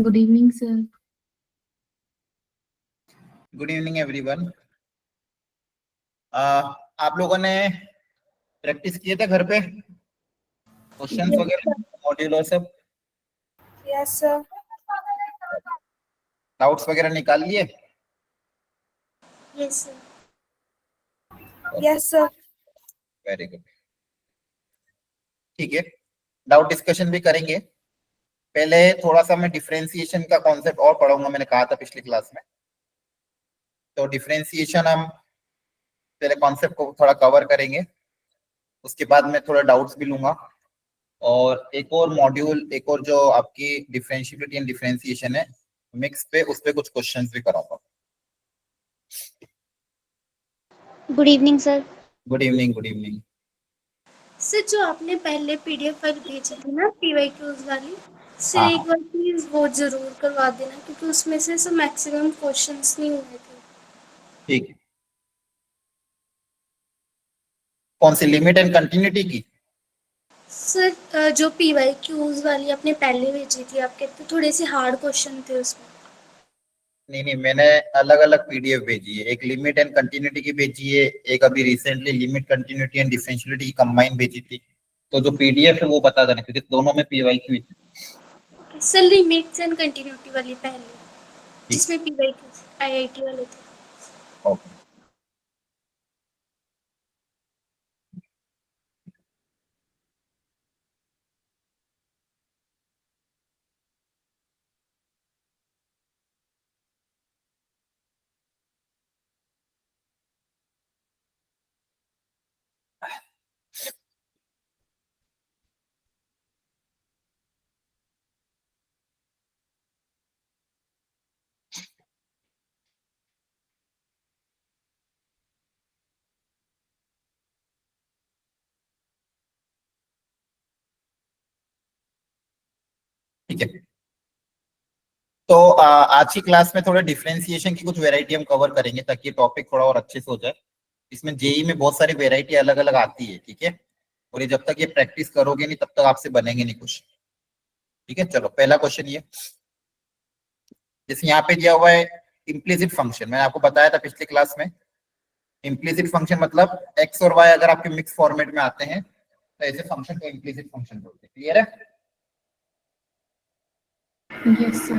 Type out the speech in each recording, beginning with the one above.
Good evening, sir. Good evening everyone. आप लोगों ने प्रैक्टिस किए थे घर पे क्वेश्चंस वगैरह मॉड्यूल और सब? Yes sir. डाउट्स वगैरह निकाल लिए? Yes sir. Yes sir. Very good, ठीक है। डाउट डिस्कशन भी करेंगे। पहले थोड़ा सा मैं डिफरेंशिएशन का कॉन्सेप्ट और पढ़ाऊंगा, मैंने कहा था पिछली क्लास में। तो डिफरेंशिएशन हम पहले कॉन्सेप्ट को थोड़ा कवर करेंगे, उसके बाद मैं थोड़ा डाउट्स भी लूंगा। और एक और मॉड्यूल, एक और जो आपकी डिफरेंशिएबिलिटी एंड डिफरेंशिएशन है मिक्स पे, उस पे कुछ क्वेश्चंस भी कराऊंगा। Good evening sir. Good evening, good evening. Sir जो आपने पहले पीडीएफ फाइल भेजी थी ना पीवाईक्यूज वाली, सर हाँ। एक बार प्लीज वो जरूर करवा देना, क्योंकि उसमें से सब मैक्सिमम क्वेश्चंस नहीं हुए थे। ठीक है। कौन सी, लिमिट एंड कंटिन्यूटी की? सर जो पीवाईक्यूज वाली आपने पहले भेजी थी, आपके तो थोड़े से हार्ड क्वेश्चन थे उसमें। नहीं, मैंने अलग अलग पीडीएफ भेजी है। एक लिमिट एंड कंटिन्यूटी की भेजी है, एक अभी रिसेंटली लिमिट कंटिन्यूटी एंड डिफरेंशियलिटी की कंबाइन भेजी थी। तो जो पीडीएफ है वो बता देना, क्योंकि दोनों में पीवाईक्यू है। सर लिमिट्स एंड कंटिन्यूटी वाली पहले, जिसमें पीवाईक्यूज आईआईटी वाले थे। ओके। ठीक है। तो आज की क्लास में थोड़ा डिफरेंशिएशन की कुछ वेराइटी हम कवर करेंगे, ताकि टॉपिक थोड़ा और अच्छे से हो जाए। इसमें जेई में बहुत सारी वेराइटी अलग अलग आती है, ठीक है। और ये जब तक ये प्रैक्टिस करोगे नहीं, तब तक आपसे बनेंगे नहीं कुछ। ठीक है, चलो पहला क्वेश्चन ये, जैसे यहाँ पे दिया हुआ है इम्प्लिसिट फंक्शन। मैंने आपको बताया था पिछली क्लास में, इम्प्लिसिट फंक्शन मतलब एक्स और वाई अगर आपके मिक्स फॉर्मेट में आते हैं तो ऐसे फंक्शन को इम्प्लिसिट फंक्शन बोलते हैं। क्लियर है? Yes, sir.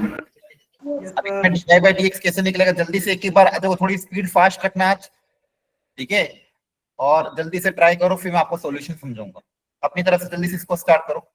अब इसमें dy बाई dx कैसे निकलेगा, जल्दी से एक ही बार देखो, थोड़ी स्पीड फास्ट रखना आज, ठीक है। और जल्दी से ट्राई करो, फिर मैं आपको सॉल्यूशन समझाऊंगा। अपनी तरफ से जल्दी से इसको स्टार्ट करो।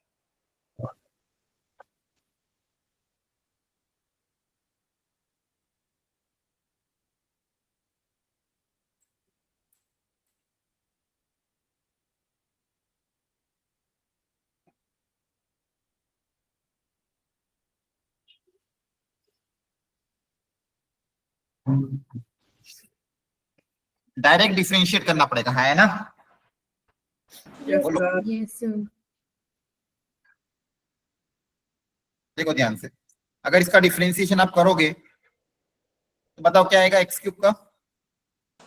डायरेक्ट डिफरेंशिएट करना पड़ेगा, है ना? बोलो। Yes, sir. देखो ध्यान से, अगर इसका डिफरेंशिएशन आप करोगे तो बताओ क्या आएगा एक्स क्यूब का?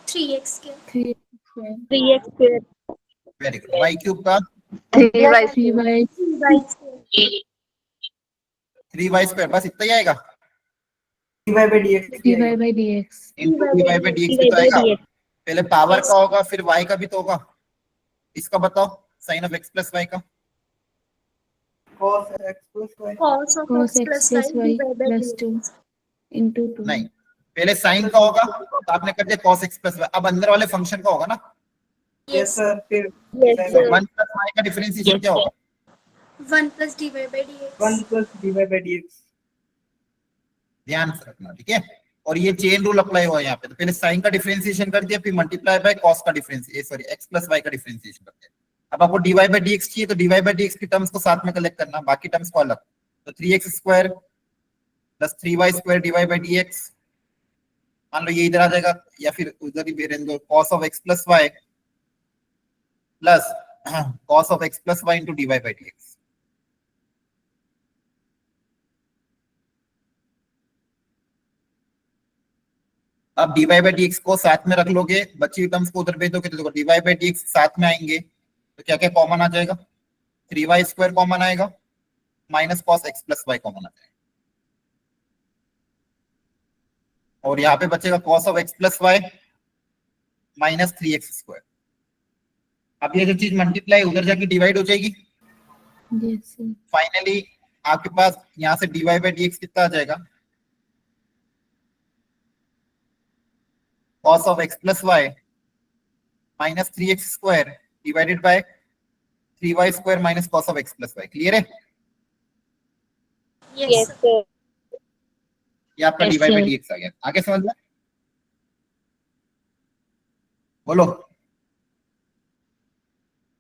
3x के 3x square। Very good. Y cube का? 3y 3y 3y स्क्वायर, बस इतना ही आएगा। 3y by dx. Into D Y by dx भी तो आएगा। पहले पावर का होगा, फिर y का भी तो होगा। इसका बताओ sine of x plus Y का? cos of Cos x x plus plus y y divided by plus 2 dx। into 2. नहीं, पहले साइन का होगा तो आपने कर दिया cos x प्लस वाई। अब अंदर वाले फंक्शन का होगा ना? Yes sir. फिर Yes sir। 1 प्लस y का डिफरेंशिएशन क्या होगा? 1 plus dy by dx। ध्यान से रखना, ठीक है। और ये चेन रूल अप्लाई हुआ है यहाँ पे। तो पहले साइन का डिफरेंशिएशन कर दिया, फिर मल्टीप्लाई बाय cos का differentiation, sorry x plus y का डिफरेंशिएशन कर दिया। अब आपको dy बाय dx चाहिए, तो dy बाय dx की टर्म्स को साथ में कलेक्ट करना, बाकी टर्म्स को अलग। तो 3x square plus 3y square dy by dx, मान लो ये इधर आ जाएगा, या फिर उधर ही रहने दो, cos of x plus y plus cos of x plus y into dy by dx। अब dy बाई dx को साथ में रख लोगे, बची हुई टर्म्स को उधर भेज दोगे, तो देखो dy बाई dx साथ में आएंगे तो क्या क्या कॉमन आ जाएगा? 3y स्क्वायर कॉमन आएगा, minus cos x plus y common आ जाएगा। और यहाँ पे बचेगा cos of x plus y minus 3x²। अब ये जो चीज मल्टीप्लाई उधर जाके डिवाइड हो जाएगी। Yes, sir. फाइनली आपके पास यहाँ से dy बाई dx कितना आ जाएगा, cos of x plus y minus 3x² divided by 3y² minus cos of x plus y. Clear है? Yes sir. sir. ये आपका Yes, dy by sir. dx आ गया। आगे समझ में? बोलो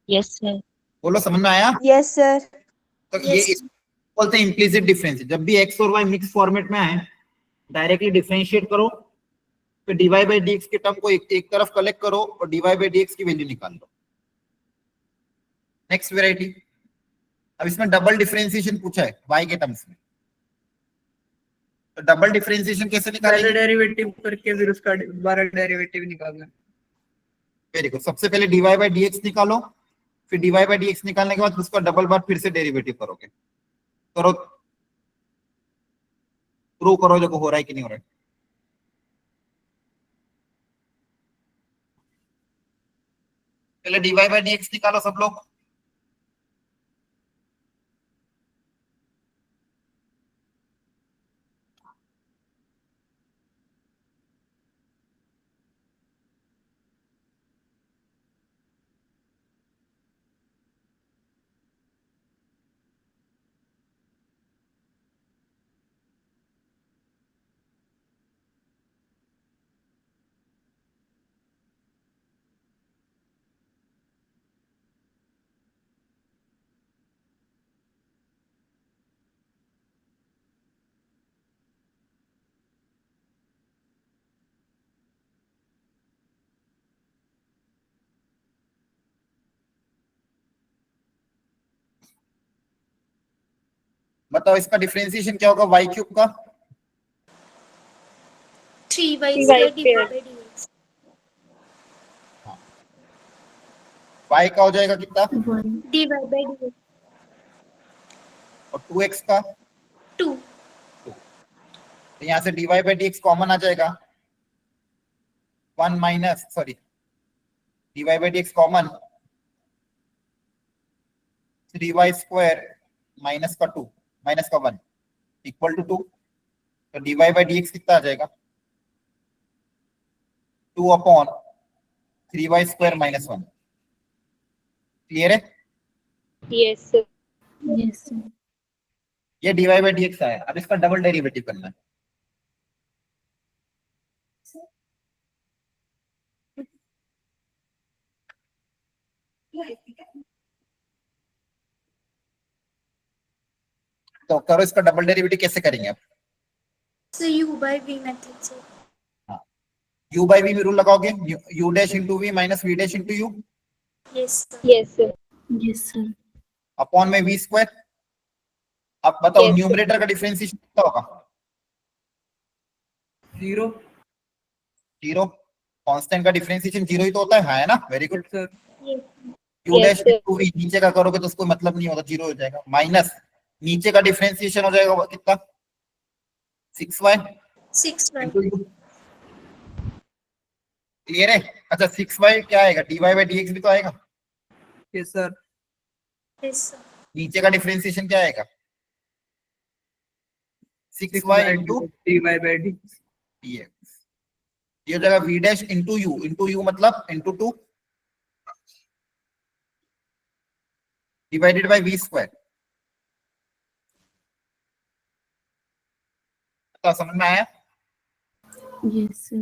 Yes, sir. बोलो, समझ में आया? Yes, sir. तो Yes, ये sir. बोलते हैं इम्प्लिसिट डिफरेंस। जब भी x और y मिक्स फॉर्मेट में आए, डायरेक्टली डिफरेंशिएट करो, फिर dy बाई dx के टर्म को एक तरफ कलेक्ट करो और dy बाई dx की वैल्यू निकाल लो। Next variety. अब इसमें डबल डिफरेंशिएशन पूछा है y के टर्म्स में, तो डबल डिफरेंशिएशन कैसे पहले निकालेंगे? डेरिवेटिव करके फिर उसका दोबारा डेरिवेटिव निकालना। Very good. सबसे पहले dy बाई dx निकालो, फिर dy बाई dx निकालने के बाद उसका डबल बार फिर से डेरिवेटिव करोगे। करो, प्रूव करो देखो हो रहा है कि नहीं हो रहा है। पहले dy बाई dx निकालो सब लोग। बताओ इसका डिफरेंशिएशन क्या होगा y क्यूब का? 3y 3y square square. divided by dx। y का हो जाएगा कितना? 1. dy by dx और 2x का? 2। तो यहाँ से dy बाई dx कॉमन आ जाएगा, 1 minus sorry dy by dx common 3y² minus का 2 माइनस का 1 इक्वल टू 2। तो dy बाई dx कितना आ जाएगा? 2 अपॉन 3y² माइनस 1। क्लियर है? Yes, sir. Yes, sir. ये dy बाई dx आया। अब इसका डबल डेरिवेटिव करना है। तो करो, इसका डबल डेरिवेटिव कैसे करेंगे आप? So u by v method से। u बाई v रूल लगाओगे, u dash into v minus v dash into u Yes sir। Yes, sir. Yes, sir. Upon में v²। अब बताओ Yes, sir. न्यूमरेटर का differentiation कितना होगा? 0 0। कांस्टेंट का differentiation 0 ही तो होता है। हाँ, है ना? Very good. Sir. Yes। u Yes, dash sir. Into v नीचे का करोगे तो उसको मतलब नहीं होता, 0 हो जाएगा। माइनस नीचे का डिफरेंशिएशन हो जाएगा कितना? 6y 6y। Into u। Clear है? अच्छा 6y क्या आएगा? dy बाई dx भी तो आएगा। Yes sir. Yes sir। नीचे का डिफरेंशिएशन क्या आएगा? 6y into dy by dx। dx। ये हो जाएगा v डैश इंटू u मतलब इंटू 2 डिवाइडेड बाय v²। तो समझ में आया? Yes, sir.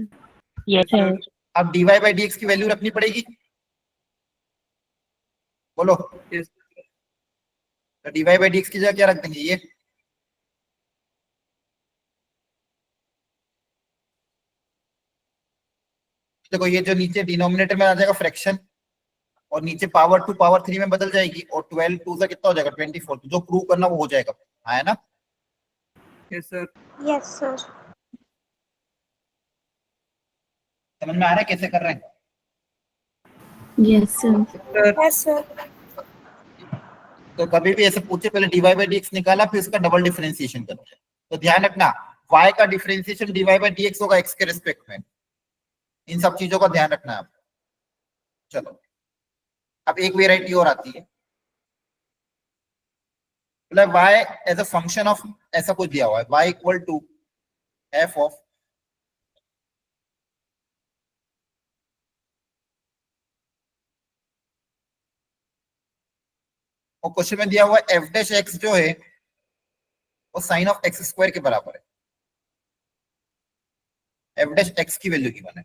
Yes, sir. अब dy बाई dx की वैल्यू रखनी पड़ेगी। बोलो, यस तो dy बाई dx की जगह क्या रख देंगे? ये देखो, ये जो नीचे डिनोमिनेटर में आ जाएगा फ्रैक्शन और नीचे पावर 2 पावर 3 में बदल जाएगी और 12 2 से कितना हो जाएगा? 24। तो जो प्रूव करना वो हो जाएगा। हाँ, है ना? Yes sir. Yes sir। समझ में आ रहा है कैसे कर रहे हैं? Yes, sir. Yes sir। तो कभी भी ऐसे पूछे, पहले dy बाई dx निकाला फिर इसका डबल डिफरेंशिएशन करते हैं। तो ध्यान रखना, y का डिफरेंशिएशन dy बाय dx होगा x के रिस्पेक्ट में। इन सब चीजों का ध्यान रखना है आप। चलो अब एक वेराइटी और आती है, मतलब y as a function of ऐसा कुछ दिया हुआ है, y equal to f of और क्वेश्चन में दिया हुआ है f डैश x जो है वो साइन ऑफ x स्क्वायर के बराबर है। f डैश x की वैल्यू गिवन है।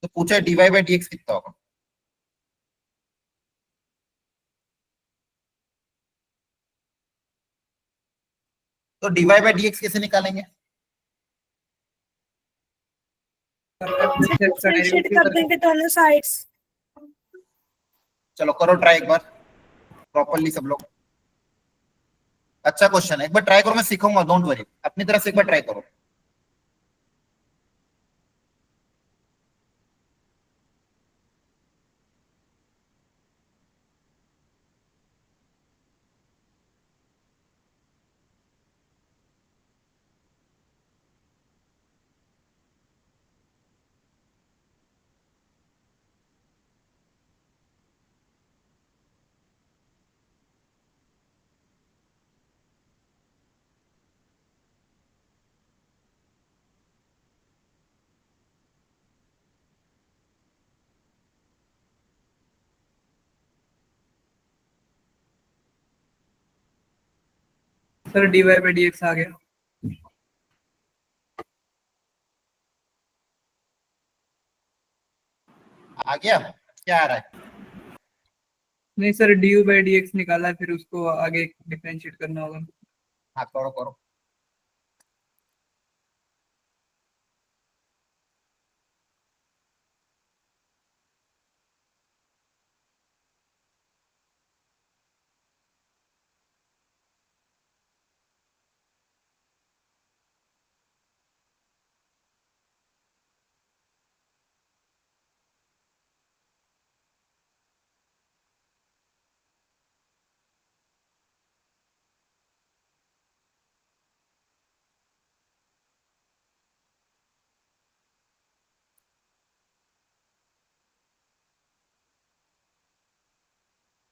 तो पूछा है dy बाय dx कितना होगा। तो dy बाय dx कैसे निकालेंगे? डिफरेंशिएट कर देंगे दोनों साइड्स। चलो करो ट्राई एक बार प्रॉपर्ली सब लोग। अच्छा क्वेश्चन है, एक बार ट्राई करो, मैं सिखाऊंगा, डोंट वरी, अपनी तरफ से एक बार ट्राई करो। सर dy बाय dx आ गया। आ गया? क्या आ रहा है? नहीं सर, du बाय dx निकाला है, फिर उसको आगे डिफरेंशिएट करना होगा। हाँ करो करो।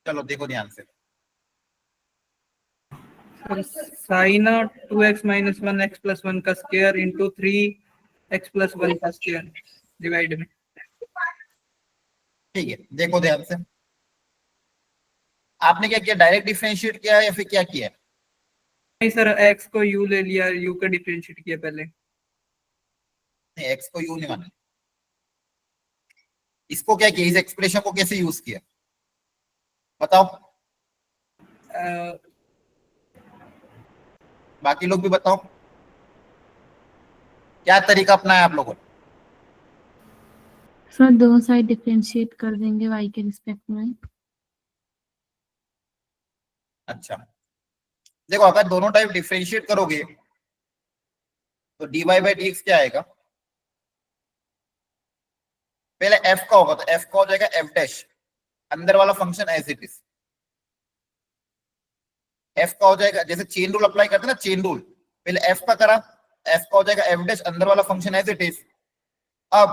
चलो देखो ध्यान से। Sign 2x minus 1x plus 1 का स्क्वायर इंटू 3x प्लस 1 का स्क्वायर डिवाइड में। ठीक है देखो ध्यान से, आपने क्या किया, डायरेक्ट डिफरेंशिएट किया है या फिर क्या किया है? नहीं सर, x को u ले लिया, u का डिफरेंशिएट किया पहले। नहीं, x को u नहीं माना, इसको क्या किया, इस एक्सप्रेशन को कैसे यूज किया बताओ, अ, बाकी लोग भी बताओ क्या तरीका अपनाया आप लोगों ने। सर दोनों साइड डिफरेंशिएट कर देंगे y के रिस्पेक्ट में। अच्छा देखो, अगर दोनों टाइप डिफरेंशिएट करोगे तो dy बाय dx क्या आएगा, पहले f का होगा तो f का हो जाएगा f डैश, अंदर वाला function as it is. f का हो जाएगा, जैसे चेन रूल अप्लाई करते हैं ना, चेन रूल, पहले f का करा, f का हो जाएगा f डैश, अंदर वाला फंक्शन एज इट इज। अब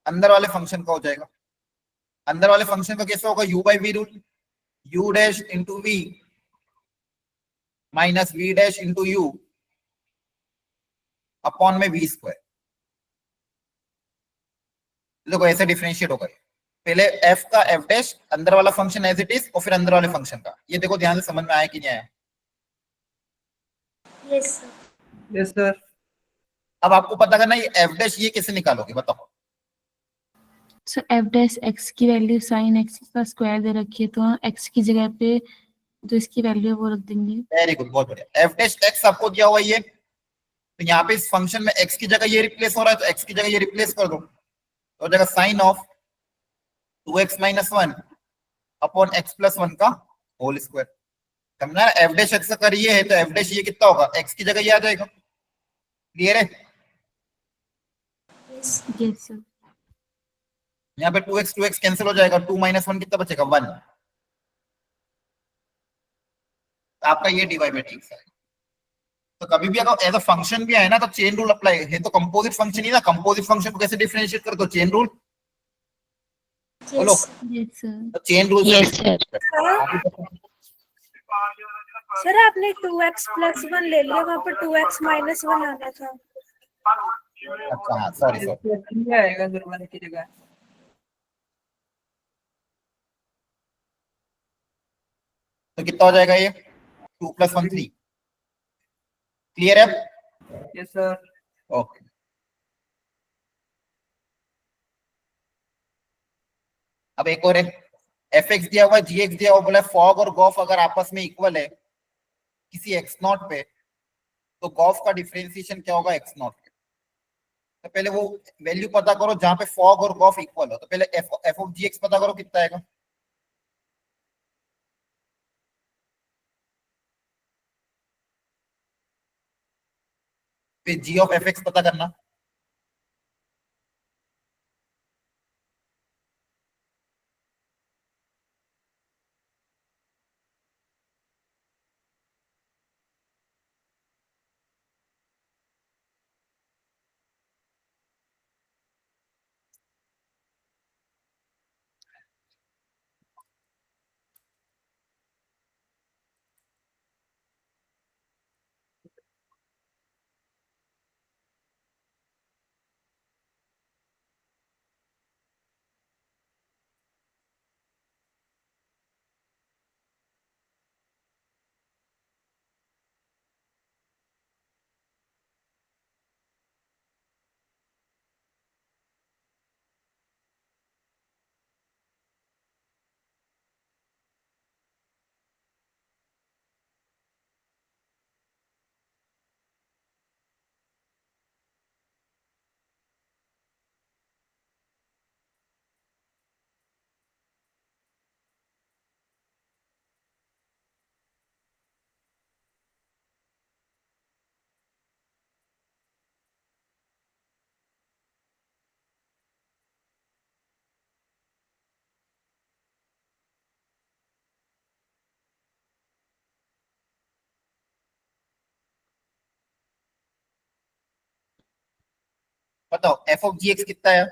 अंदर वाले फंक्शन का हो जाएगा, अंदर वाले फंक्शन का कैसे होगा, u by V rule, u dash into V minus V dash into U upon में वी स्क्वायर। देखो ऐसे डिफरेंशिएट होगा, पहले f का f डैश, अंदर वाला फंक्शन एज इट इज, और फिर अंदर वाले फंक्शन का। ये देखो ध्यान से, समझ में आया कि नहीं आया? Yes sir. Yes sir. अब आपको पता करना ये f डैश ये कैसे निकालोगे बताओ। सर f डैश x की वैल्यू साइन x का स्क्वायर दे रखी है, तो हम x की जगह पे जो इसकी वैल्यू है वो रख देंगे। वेरी गुड, बहुत बढ़िया। f डैश x आपको दिया हुआ ये, तो यहाँ पे इस फंक्शन में x की जगह ये रिप्लेस हो रहा है, तो x की जगह ये रिप्लेस कर दो, तो हो जाएगा sine of 2x minus 1 upon x plus 1 का होल स्क्वायर। समझना, f डैश x का ये है तो f डैश ये कितना होगा, x की जगह ये आ जाएगा। क्लियर है? Yes yes sir. यहाँ पे 2x कैंसिल हो जाएगा, 2 माइनस 1 कितना बचेगा, 1। आपका ये dy बाई dx है। तो कभी भी अगर एज अ फंक्शन भी आए ना तो चेन रूल अप्लाई है, तो कंपोजिट फंक्शन ही ना, कंपोजिट फंक्शन को कैसे डिफरेंशिएट कर दो, चेन रूल। बोलो, यस यस सर। तो चेन रूल से Yes, differentiate करते हैं। आगे बताओ। सर आपने 2x प्लस 1 ले लिया, वहाँ पर 2x माइनस 1 आना था। अच्छा हाँ, सॉरी सॉरी। ये आएगा सर 1 की जगह। तो कितना हो जाएगा ये, 2 + 1 3। क्लियर है? Yes sir. ओके। अब एक और है, fx दिया हुआ है, gx दिया हुआ, बोला फॉग और गॉफ अगर आपस में इक्वल है किसी x नॉट पे, तो गॉफ का डिफरेंशिएशन क्या होगा x नॉट पे। तो पहले वो वैल्यू पता करो जहां पे फॉग और गॉफ इक्वल हो। तो पहले f ऑफ gx पता करो कितना आएगा। फिर g ऑफ fx पता करना। बताओ f ऑफ gx कितना है।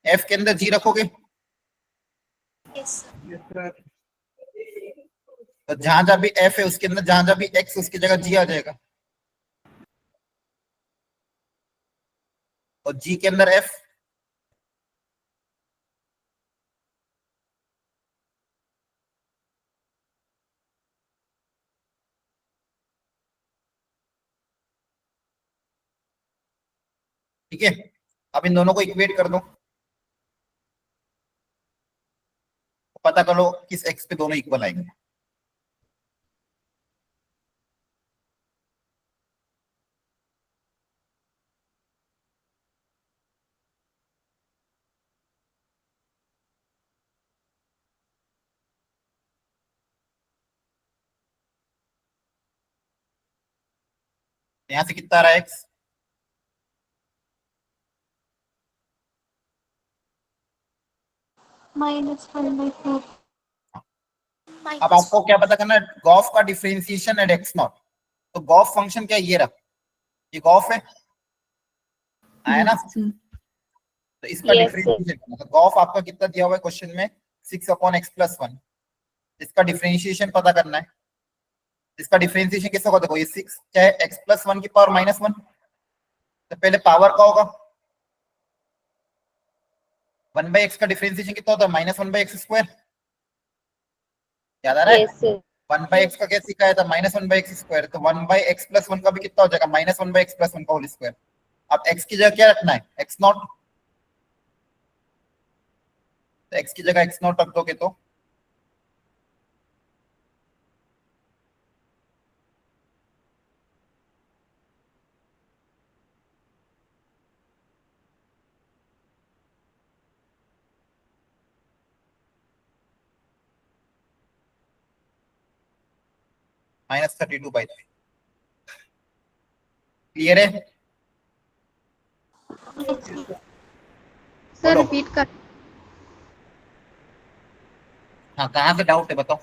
f के अंदर g रखोगे यस यस सर। तो जहां जहां भी f है उसके अंदर जहां जहां भी x उसकी जगह g आ जाएगा, और g के अंदर f। ठीक है, अब इन दोनों को इक्वेट कर दो, पता करो किस x पे दोनों इक्वल आएंगे। यहाँ से कितना आ रहा है x, -1/4। अब आपको क्या पता करना है, गॉफ का डिफरेंशिएशन एट x नॉट। तो गॉफ फंक्शन क्या ये रहा, ये गॉफ है, आया ना। Yes sir. तो इसका Yes, डिफरेंशिएशन करना, तो गॉफ आपका कितना दिया हुआ है क्वेश्चन में, 6/x+1। इसका डिफरेंशिएशन पता करना है। इसका डिफरेंशिएशन कैसे होगा, देखो ये 6 क्या है, x+1 की पावर -1। तो पहले पावर का होगा 1/x का डिफरेंशिएशन कितना होता है, -1/x²। याद आ रहा है, Yes, sir. 1/x का क्या सिखाया था, -1/x²। तो 1/x+1 का भी कितना हो जाएगा, -1/x+1 का होल स्क्वायर। अब x की जगह क्या रखना है, x नॉट। तो x की जगह x नॉट रख दोगे तो -32/3। क्लियर है? सर बोलो। रिपीट कर। हाँ, कहाँ से डाउट है बताओ,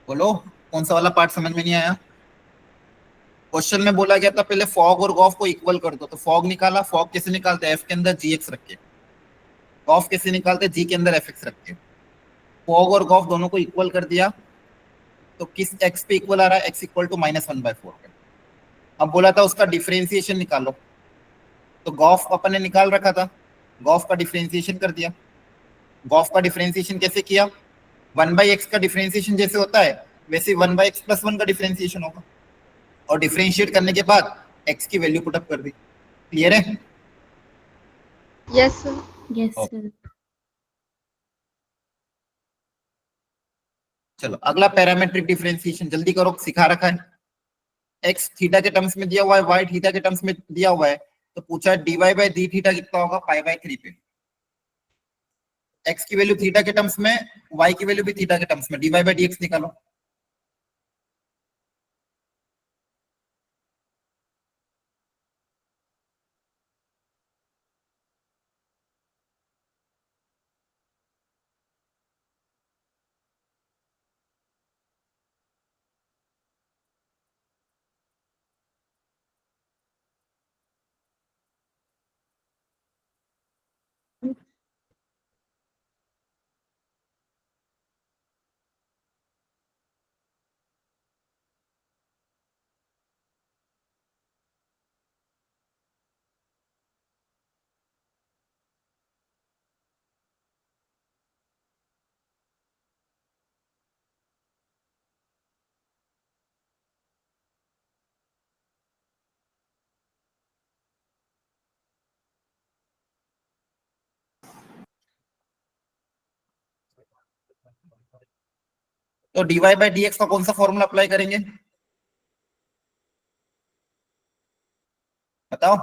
बोलो कौन सा वाला पार्ट समझ में नहीं आया। क्वेश्चन में बोला गया था पहले फॉग और गॉफ को इक्वल कर दो, तो फॉग निकाला, फॉग कैसे निकालते हैं, एफ के अंदर जी एक्स रख के, गॉफ कैसे निकालते हैं, जी के अंदर एफ एक्स रख के, फॉग और गॉफ दोनों को इक्वल कर दिया, तो किस एक्स पे इक्वल आ रहा है, एक्स इक्वल टू -1/4 पे। अब बोला था उसका डिफरेंशिएशन निकालो, तो गॉफ अपन ने निकाल रखा था, गॉफ का डिफरेंशिएशन कर दिया। गॉफ का डिफरेंशिएशन कैसे किया, 1/x का डिफरेंशिएशन जैसे होता है वैसे 1/x+1 का डिफरेंशिएशन होगा, और डिफरेंशिएट करने के बाद x की वैल्यू पुट अप कर दी। क्लियर है? Yes, sir. Yes Okay. Sir. चलो अगला पैरामेट्रिक डिफरेंशिएशन जल्दी करो, सिखा रखा है। x थीटा के टर्म्स में दिया हुआ है, y थीटा के टर्म्स में दिया हुआ है, तो पूछा है dy/d थीटा कितना होगा, π/3 पे। x की वैल्यू थीटा के टर्म्स में, y की वैल्यू भी थीटा के टर्म्स में, dy/dx निकालो। तो dy/dx का कौन सा फॉर्मूला अप्लाई करेंगे, बताओ।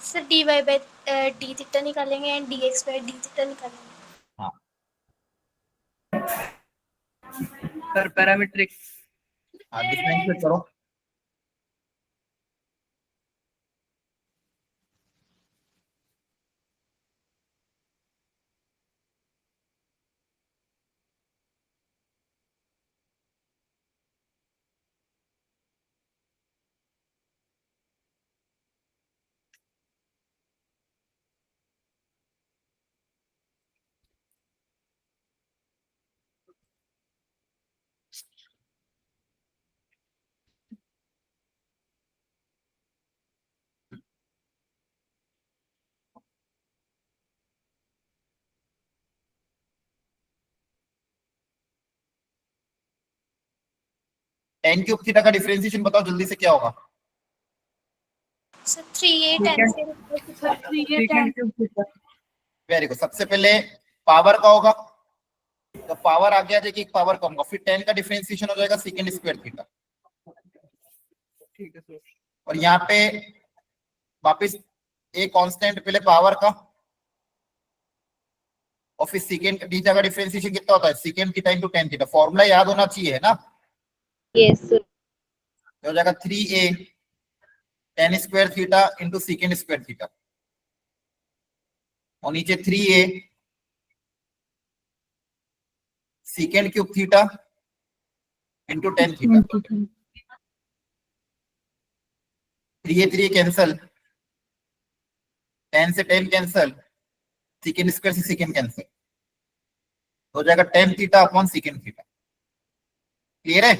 सर dy/d थीटा निकालेंगे एंड dx/d थीटा निकालेंगे। हाँ, सर पैरामीट्रिक। डिफरेंशिएट करो। tan³ थीटा का डिफरेंशिएशन बताओ जल्दी से, क्या होगा। सर 3a tan से वेरी गुड। सबसे पहले पावर का होगा, तो पावर आ गया देखिए, पावर का होगा, फिर tan का डिफरेंशिएशन हो जाएगा sec² थीटा, ठीक है सर। और यहाँ पे वापस एक कांस्टेंट, पहले पावर का, और फिर सेकेंड थीटा का डिफरेंशिएशन कितना होता है, sec² into tan theta. Formula याद होना चाहिए, है ना। Yes, sir. तो हो जाएगा 3a tan² theta into sec² theta, और नीचे 3a sec³ theta into tan theta. 3a cancel, tan से tan कैंसल, sec² से sec कैंसल, हो जाएगा tan theta upon sec theta. Clear है?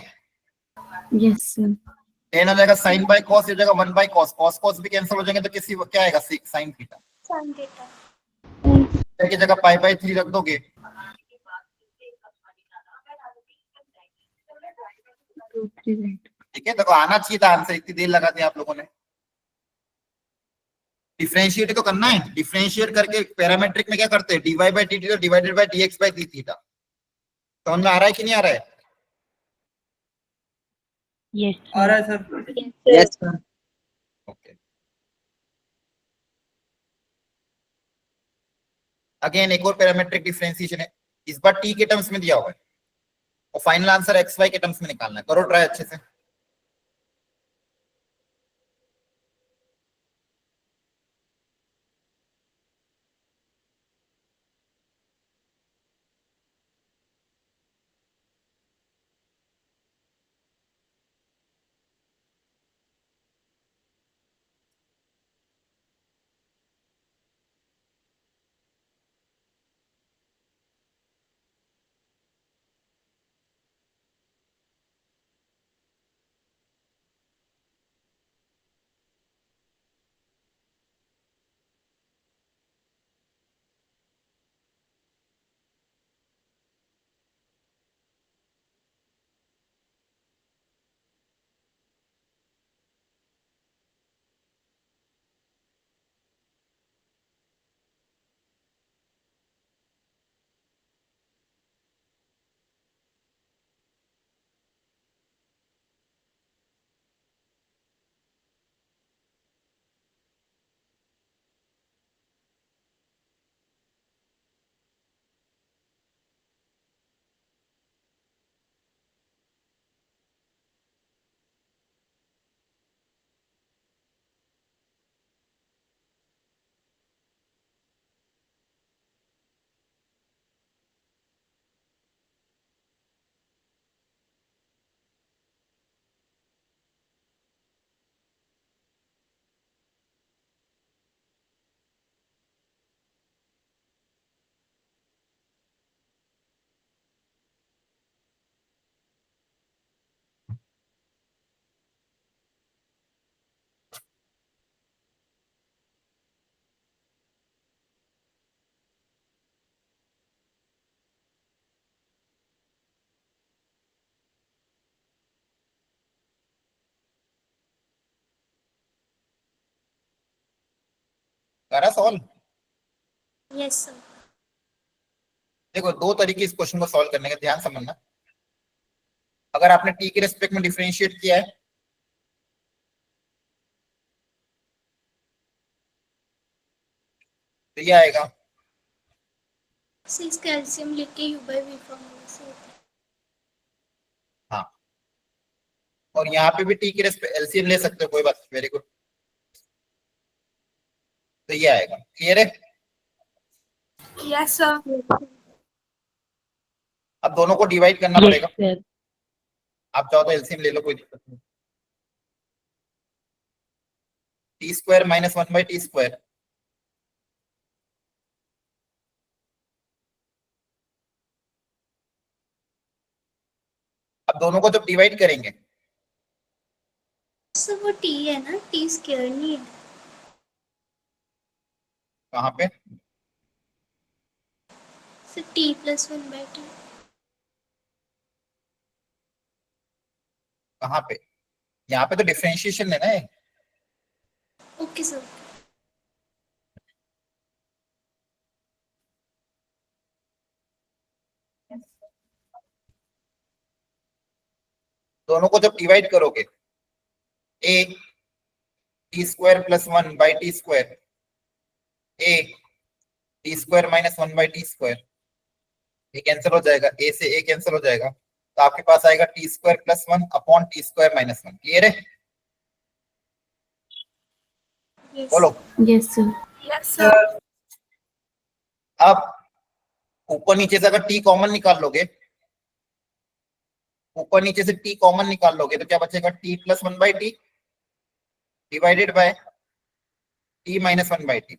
Yes sir. tan हो जाएगा sin बाय cos, हो जाएगा 1/cos, cos cos भी कैंसिल हो जाएंगे, तो किसी क्या आएगा, sin थीटा। sin थीटा की जगह π/3 रख दोगे, ठीक है। देखो आना चाहिए था आंसर, इतनी देर लगा दी आप लोगों ने। डिफरेंशिएट तो करना है, डिफरेंशिएट करके पैरामेट्रिक में क्या करते हैं, dy/dt तो डिवाइडेड बाय dx/d थीटा। समझ में आ रहा है कि नहीं आ रहा है? Yes, आ sir. रहा है sir. Yes, sir. Okay. Again एक और पैरामेट्रिक डिफरेंशिएशन है, इस बार t के टर्म्स में दिया हुआ है, और फाइनल आंसर xy के टर्म्स में निकालना है। करो ट्राई अच्छे से। करा सॉल्व? Yes sir. देखो दो तरीके इस क्वेश्चन को सॉल्व करने का, ध्यान समझना। अगर आपने टी के रेस्पेक्ट में डिफरेंशिएट किया है तो ये आएगा, सिक्स कैल्शियम लिख के यू बाई वी फॉर्मूला से होता है। हाँ, और यहाँ पे भी टी के रेस्पेक्ट एलसीएम ले सकते हो, कोई बात, वेरी गुड। तो ये आएगा, क्लियर है? Yes sir. अब दोनों को डिवाइड करना Yes, पड़ेगा। sir. आप चाहो तो एलसीएम ले लो, कोई दिक्कत नहीं। T square minus 1/t²। अब दोनों को जब डिवाइड करेंगे, सर वो टी है ना, टी स्क्वायर नहीं है। कहाँ पे? Sir T plus 1/t। कहाँ पे? यहाँ पे तो डिफरेंशिएशन है ना ये। Okay sir. दोनों को जब डिवाइड करोगे, ए t² + 1/t², ए t² - 1/t², ये कैंसिल हो जाएगा, ए से ए कैंसिल हो जाएगा, तो आपके पास आएगा t² + 1/t² - 1। क्लियर है? यस बोलो। Yes sir. Yes sir. अब ऊपर नीचे से अगर t कॉमन निकाल लोगे, ऊपर नीचे से t कॉमन निकाल लोगे तो क्या बचेगा? t + 1/t divided by t - 1/t।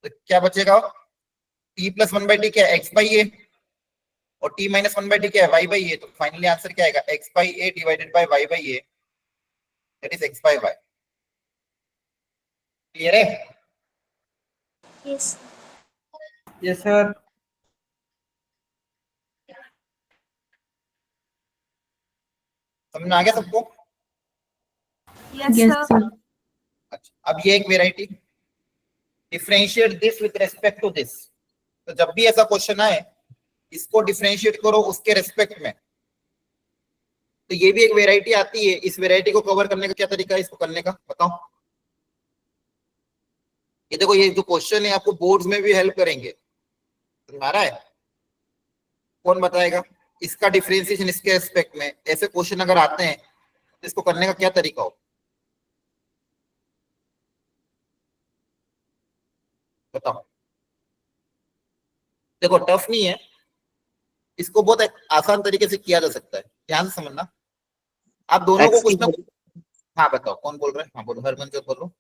तो क्या बचेगा? t + 1/t क्या है? x/a, और t - 1/t क्या है? y/a। तो फाइनली आंसर क्या आएगा? x/a divided by y/a, that is x/y। Clear है? Yes Yes, sir. समझ में आ गया सबको? Yes yes sir. सर। अच्छा, अब ये एक variety, differentiate this with respect to this. तो जब भी ऐसा क्वेश्चन आए, इसको डिफरेंशिएट करो उसके रेस्पेक्ट में। तो ये भी एक वेराइटी आती है। इस वेराइटी को कवर करने का क्या तरीका है इसको करने का, बताओ? ये देखो, ये जो क्वेश्चन है आपको बोर्ड्स में भी हेल्प करेंगे, समझ आ रहा है? कौन बताएगा इसका डिफरेंशिएशन इसके रेस्पेक्ट में? ऐसे क्वेश्चन अगर आते हैं तो इसको करने का क्या तरीका हो, बताओ? देखो टफ नहीं है, इसको बहुत आसान तरीके से किया जा सकता है, ध्यान से समझना। आप दोनों को एक्स कुछ की ना, हाँ बताओ कौन बोल रहा है? हाँ बोलो, हरमनजोत बोलो।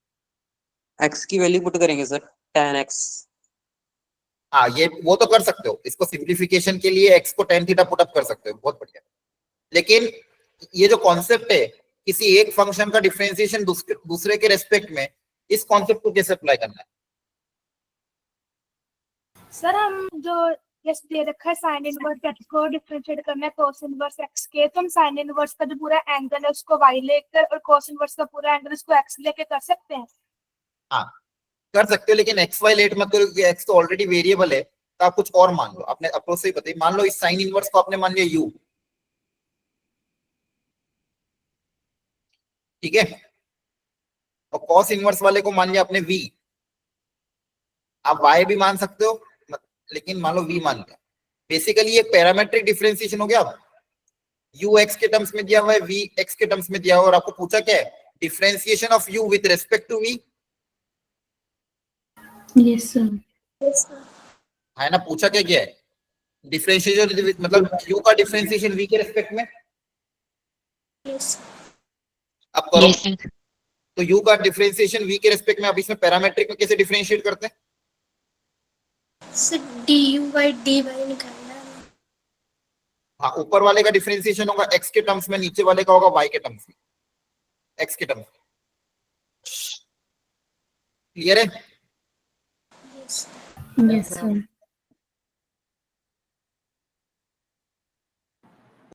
एक्स की वैल्यू पुट करेंगे सर, tan x। हाँ, ये वो तो कर सकते हो, इसको सिंप्लीफिकेशन के लिए x को tan थीटा पुटअप कर सकते हो, बहुत बढ़िया। लेकिन ये जो कॉन्सेप्ट है किसी एक फंक्शन का डिफरेंशिएशन दूसरे के रेस्पेक्ट में, इस कॉन्सेप्ट को कैसे अप्लाई करना है? सर हम जो जैसे दे रखा है साइन इनवर्स x को डिफरेंशिएट करना है cos इनवर्स x के, तो हम साइन इनवर्स का जो पूरा एंगल है उसको y लेकर और cos इनवर्स का पूरा एंगल उसको x लेके कर सकते हैं। हाँ कर सकते हो, लेकिन एक्स वाई लेट मत करो क्योंकि एक्स तो ऑलरेडी वेरिएबल है। तो आप कुछ और मान लो, आपने अप्रोच से ही बताइए। मान लो इस साइन इनवर्स को आपने मान लिया यू, ठीक है, और कॉस इनवर्स वाले को मान लिया आपने वी। आप वाई भी मान सकते हो, लेकिन मान लो वी मान लिया। बेसिकली ये पैरामेट्रिक डिफरेंशिएशन हो गया। अब यू एक्स के टर्म्स में दिया हुआ है, वी एक्स के टर्म्स में दिया हुआ है, और आपको पूछा क्या है? Differentiation of U with respect to V, yes sir. Yes sir. है ना? पूछा क्या क्या है? डिफरेंशिएशन मतलब यू का डिफरेंशिएशन वी के रेस्पेक्ट में। यस अब करो। Yes, sir. तो यू का डिफरेंशिएशन वी के रेस्पेक्ट में, अब इसमें पैरामेट्रिक में कैसे डिफरेंशिएट करते हैं? सर du/dy निकालना है। हाँ, ऊपर वाले का डिफरेंशिएशन होगा एक्स के टर्म्स में, नीचे वाले का होगा वाई के टर्म्स में, एक्स के टर्म्स में। क्लियर है? Yes yes sir.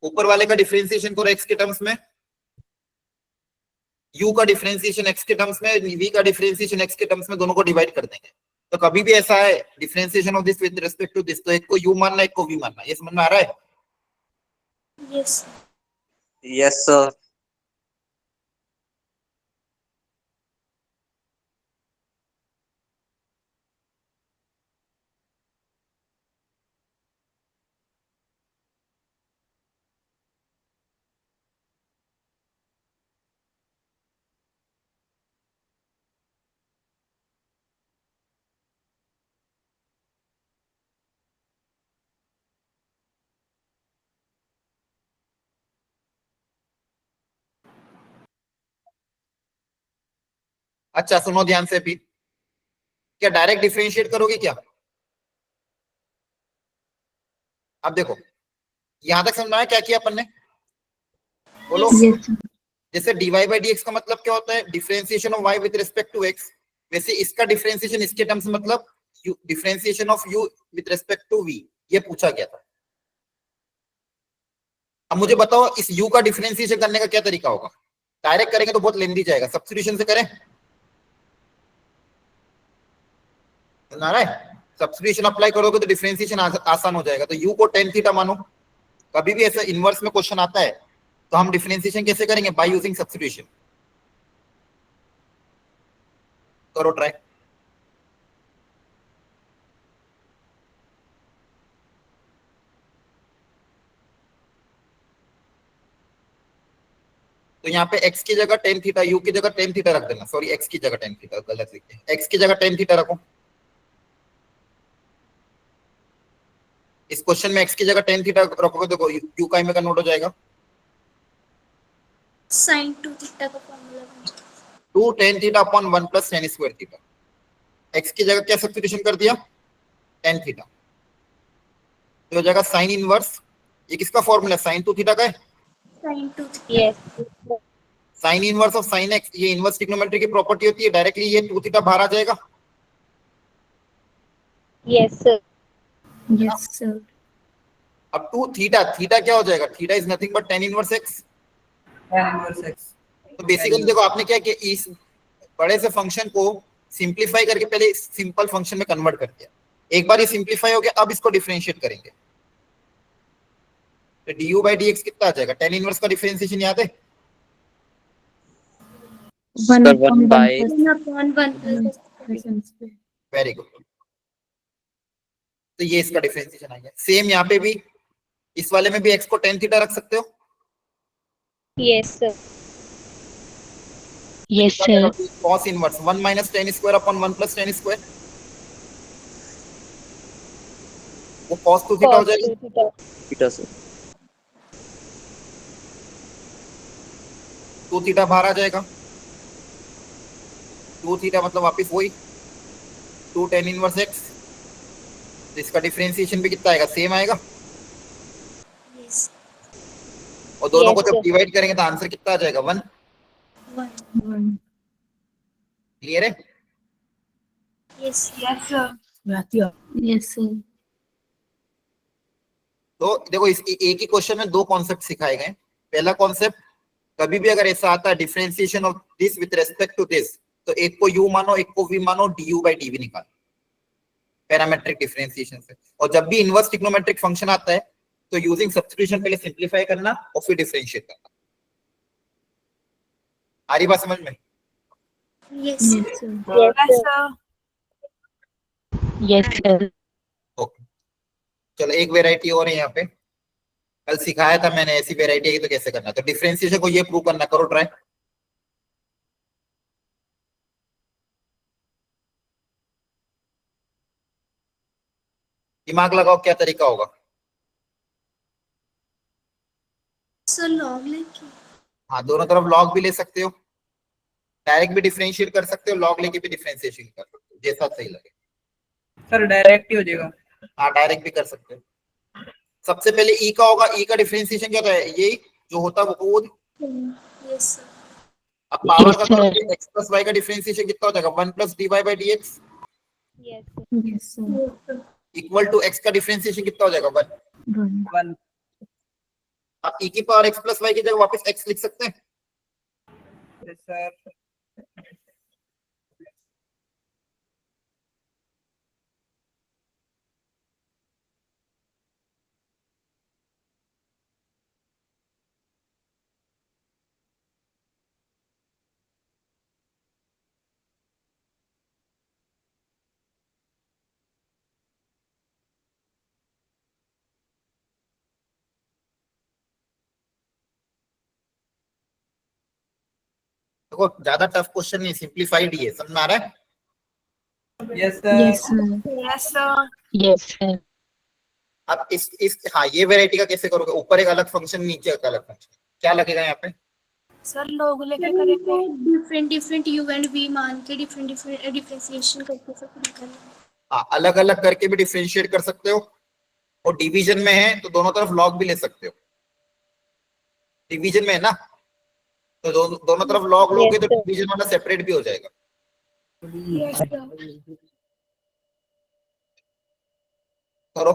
ऊपर वाले का डिफरेंशिएशन करो एक्स के टर्म्स में, u का डिफरेंशिएशन x के टर्म्स में, v का डिफरेंशिएशन x के टर्म्स में, दोनों को डिवाइड कर देंगे। तो कभी भी ऐसा है differentiation of this with respect to this, तो एक को u मानना, एक को v मानना। ये समझ में आ रहा है? Yes Yes, sir. अच्छा सुनो ध्यान से भी, क्या डायरेक्ट डिफरेंशिएट करोगे क्या? अब देखो यहां तक समझ में आया क्या किया अपन ने? बोलो। Yes, sir. जैसे dy बाई dx का मतलब क्या होता है? Differentiation of y with respect to x। वैसे इसका डिफरेंशिएशन इसके टर्म्स में मतलब differentiation of u with respect to v, ये पूछा गया था। अब मुझे बताओ इस u का डिफरेंशिएशन करने का क्या तरीका होगा? डायरेक्ट करेंगे तो बहुत लेंदी जाएगा, सब्स्टिट्यूशन से करें? समझ रहा है? सब्स्टिट्यूशन अप्लाई करोगे तो डिफरेंशिएशन आसान हो जाएगा। तो u को tan थीटा मानो। कभी भी ऐसा इनवर्स में क्वेश्चन आता है तो हम डिफरेंशिएशन कैसे करेंगे? By using substitution. करो ट्राई। तो यहाँ पे x की जगह tan थीटा, u की जगह tan थीटा रख देना। सॉरी x की जगह tan थीटा गलत लिखे, x की जगह tan थीटा रखो। इस क्वेश्चन में x की जगह tan थीटा रखोगे तो u का में कन्वर्ट हो जाएगा। sin 2 थीटा का फॉर्मूला बन जाएगा 2 tan theta upon 1 plus tan square theta. x की जगह क्या सब्स्टिट्यूशन कर दिया? tan theta. तो हो जाएगा sin इनवर्स, ये किसका फॉर्मूला है? sin 2 थीटा का है। sin 2 theta Yes. sin inverse of sin x, ये इनवर्स ट्रिग्नोमेट्री की प्रॉपर्टी होती है। डायरेक्टली ये 2 थीटा बाहर आ जाएगा। Yes, sir. Yes, sir. अब 2 थीटा, थीटा क्या हो जाएगा? Theta is nothing but tan inverse x। tan inverse x. तो बेसिकली देखो आपने क्या किया, इस बड़े से फंक्शन को सिंपलीफाई करके पहले सिंपल फंक्शन में कन्वर्ट कर दिया। एक बार ये सिंपलीफाई हो गया, अब इसको डिफरेंशिएट करेंगे। तो du बाई dx कितना आ जाएगा? tan इनवर्स का डिफरेंशिएशन याद है? One Sir, upon 1 one by- plus 1 upon 1 plus plus n square. Very good. तो ये इसका डिफरेंशिएशन आ गया। सेम यहाँ पे भी, इस वाले में भी x को tan थीटा रख सकते हो। Yes, sir. Yes, sir. cos inverse 1 minus tan square upon 1 plus tan square, वो cos 2 थीटा हो Cos जाएगा। 2 theta. Theta, sir. 2 थीटा बाहर आ जाएगा। 2 थीटा मतलब वापस वही 2 tan इनवर्स x। तो इसका डिफरेंशिएशन भी कितना आएगा? सेम आएगा। yes और दोनों Yes, को जब sir. डिवाइड करेंगे तो आंसर कितना आ जाएगा? 1। 1 One. क्लियर है? yes yes sir Yes, sir. तो देखो इस एक ही क्वेश्चन में दो कॉन्सेप्ट सिखाए गए। पहला कॉन्सेप्ट, कभी भी अगर ऐसा आता है differentiation of this with respect to this, तो एक को u मानो, एक को v मानो, du बाई dv निकालो पैरामेट्रिक डिफरेंशिएशन से। और जब भी इनवर्स ट्रिग्नोमेट्रिक फंक्शन आता है तो यूजिंग सब्स्टिट्यूशन पहले सिंपलीफाई करना और फिर डिफरेंशिएट करना। आ रही बात समझ में? yes Yes, sir. Yes, yes sir. sir Yes, sir. Okay, चलो एक वेराइटी और है यहाँ पे, कल सिखाया था मैंने, ऐसी वेराइटी है तो कैसे करना। तो डिफरेंशिएशन को ये प्रूव करना, करो ट्राई। दिमाग लगाओ क्या तरीका होगा। सर लॉग लेके हाँ, दोनों तरफ लॉग भी ले सकते हो, डायरेक्ट भी डिफरेंशिएट कर सकते हो, लॉग लेके भी डिफरेंशिएशन कर सकते हो, जैसा सही लगे। सर डायरेक्ट ही हो जाएगा। हाँ, डायरेक्ट भी कर सकते हो। सबसे पहले ई का होगा, ई का डिफरेंशिएशन क्या होता है? ये जो होता है वो yes sir अब पावर Yes, का sir. तो x प्लस y का डिफरेंशिएशन कितना हो जाएगा? 1 plus dy by dx Yes, sir. Yes, sir. Equal to x का डिफरेंशिएशन कितना हो जाएगा? 1। One. 1. अब e की पावर x प्लस y की जगह वापस x लिख सकते हैं। Yes, sir. देखो ज्यादा टफ क्वेश्चन नहीं, सिंप्लीफाइड ही है, समझ में आ रहा है? Yes, sir. Yes, sir. Yes, sir. Yes, sir. अब इस हाँ, ये वेराइटी का कैसे करोगे? ऊपर एक अलग फंक्शन, नीचे एक अलग फंक्शन, क्या लगेगा यहाँ पे? सर लोग लेके करेंगे। Different different U and V मान के डिफरेंट डिफरेंट डिफरेंशिएशन करके सब निकालना। हाँ, अलग अलग करके भी डिफरेंशिएट कर सकते हो, और डिवीजन में है तो दोनों तरफ लॉग भी ले सकते हो। डिवीजन में है ना, तो दोनों तरफ लॉग लोगे तो Yes, sir. डिवीजन वाला सेपरेट भी हो जाएगा। Yes, sir. करो।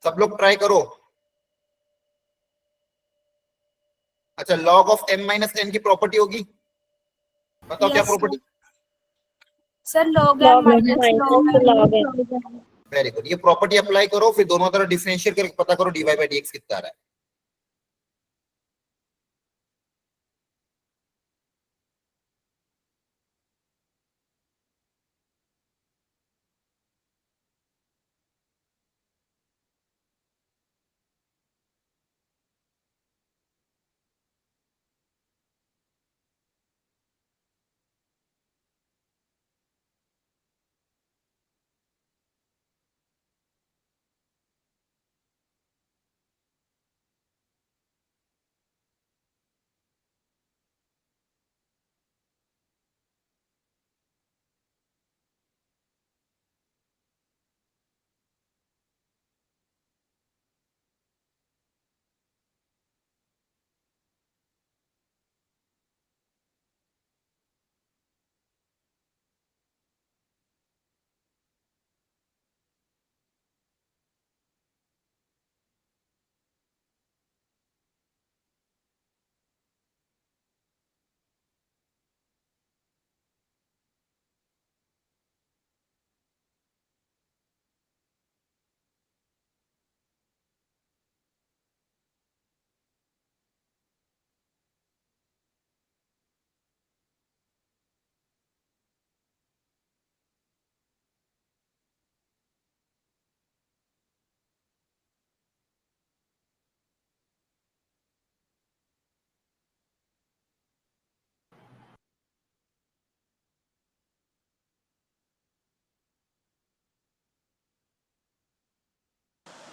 सब लोग ट्राई करो। अच्छा, log of m minus n की प्रॉपर्टी होगी, बताओ क्या Yes, property? Sir log Log m minus minus log n. log n. Very good, ये प्रॉपर्टी अप्लाई करो, फिर दोनों तरफ डिफरेंशिएट करके पता करो dy बाई dx कितना आ रहा है।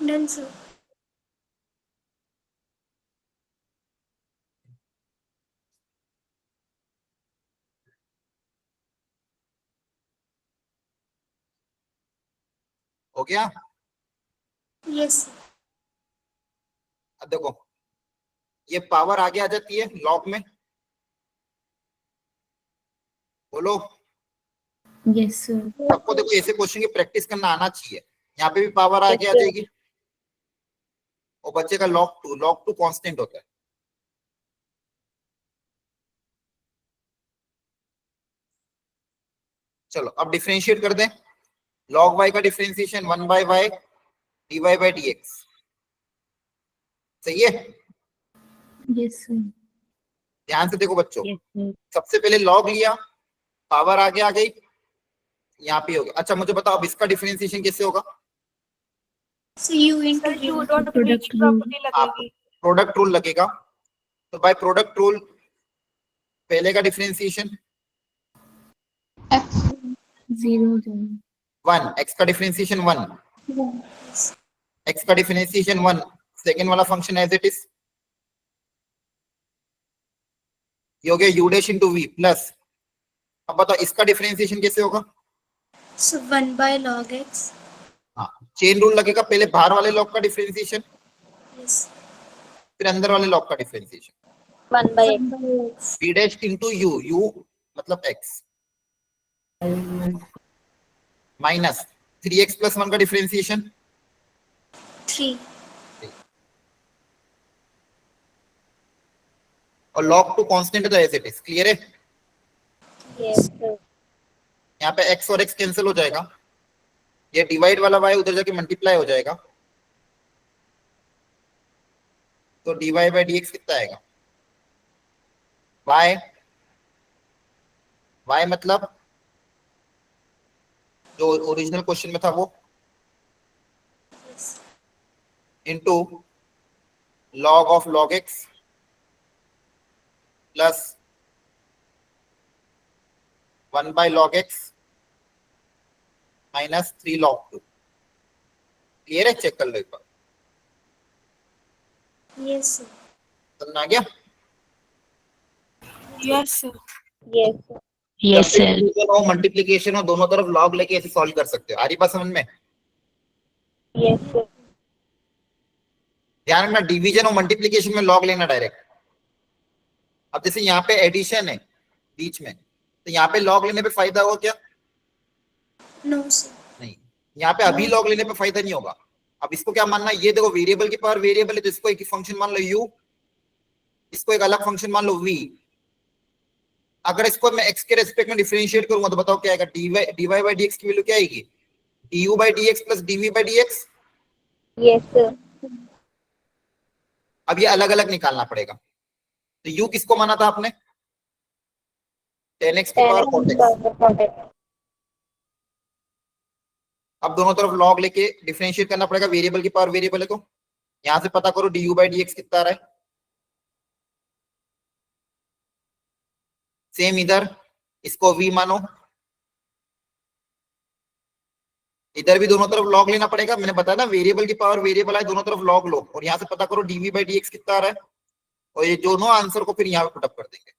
Done sir. हो गया? यस। अब देखो, ये पावर आगे आ जाती है लॉग में, बोलो। Yes, sir. सबको देखो ऐसे क्वेश्चन की प्रैक्टिस करना आना चाहिए। यहाँ पे भी पावर आगे आ Yes, sir. जाएगी, और बचेगा लॉग टू कांस्टेंट होता है। चलो अब डिफरेंशिएट कर दें। लॉग y का differentiation 1 by y dy by dx, सही है? Yes, sir. ध्यान से देखो बच्चों, Yes, sir. सबसे पहले लॉग लिया, पावर आगे आ गई, यहाँ पे हो गया। अच्छा मुझे बताओ अब इसका डिफरेंशिएशन कैसे होगा? So you sir into u v। dot Product breach rule. property लगेगी। प्रोडक्ट रूल लगेगा, तो बाय प्रोडक्ट रूल पहले का डिफरेंशिएशन 0, 0. 1, x का डिफरेंशिएशन 1, x का डिफरेंशिएशन 1, सेकंड वाला फंक्शन एज इट इज, ये हो गया u dash into v plus. अब बताओ इसका डिफरेंशिएशन कैसे होगा? सो 1 बाय log x। हाँ, चेन रूल लगेगा, पहले बाहर वाले लॉग का डिफरेंशिएशन, यस। फिर अंदर वाले लॉग का differentiation. 1 by x. v dash into u मतलब x, माइनस 3x plus 1 का डिफरेंशिएशन 3. और log 2 कांस्टेंट है तो एज इट इज, क्लियर है? Yes, sir. यहाँ पे x और x कैंसिल हो जाएगा, ये डिवाइड वाला y उधर जाके मल्टीप्लाई हो जाएगा, तो dy by dx कितना आएगा? y मतलब जो ओरिजिनल क्वेश्चन में था वो Yes. Into log of log x plus 1 by log x minus 3 log 2, clear है? चेक कर लो एक बार, Yes, sir. समझ आ गया? Yes, sir. Yes, sir. Yes, sir. Division हो मल्टीप्लिकेशन हो दोनों तरफ log लेके ऐसे सॉल्व कर सकते हो। आ रही बात समझ में? Yes, sir. ध्यान रखना, डिवीजन और मल्टीप्लिकेशन में log लेना डायरेक्ट। अब जैसे यहाँ पे एडिशन है बीच में, तो यहाँ पे log लेने पे फायदा होगा क्या? No, sir. नहीं, यहाँ पे अभी log लेने पे फायदा नहीं होगा। अब इसको क्या मानना, ये देखो वेरिएबल की पावर वेरिएबल है तो इसको एक फंक्शन मान लो u, इसको एक अलग फंक्शन मान लो v। अगर इसको मैं x के रेस्पेक्ट में डिफरेंशिएट करूंगा तो बताओ क्या आएगा? dy by dx की वैल्यू क्या आएगी? du by dx plus dv by dx। Yes, sir. अब ये अलग अलग निकालना पड़ेगा, तो u किसको माना था आपने? 10x की पावर cot x। Contact. अब दोनों तरफ log लेके डिफरेंशिएट करना पड़ेगा, वेरिएबल की पावर वेरिएबल है तो यहां से पता करो du by dx कितना आ रहा है। सेम इधर इसको v मानो, इधर भी दोनों तरफ log लेना पड़ेगा। मैंने बताया ना वेरिएबल की पावर वेरिएबल है, दोनों तरफ log लो और यहां से पता करो dv by dx कितना आ रहा है, और ये दोनों आंसर को फिर यहाँ पे पुटअप कर देंगे।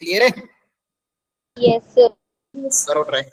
क्लियर है? Yes, sir. Yes. करो ट्राई।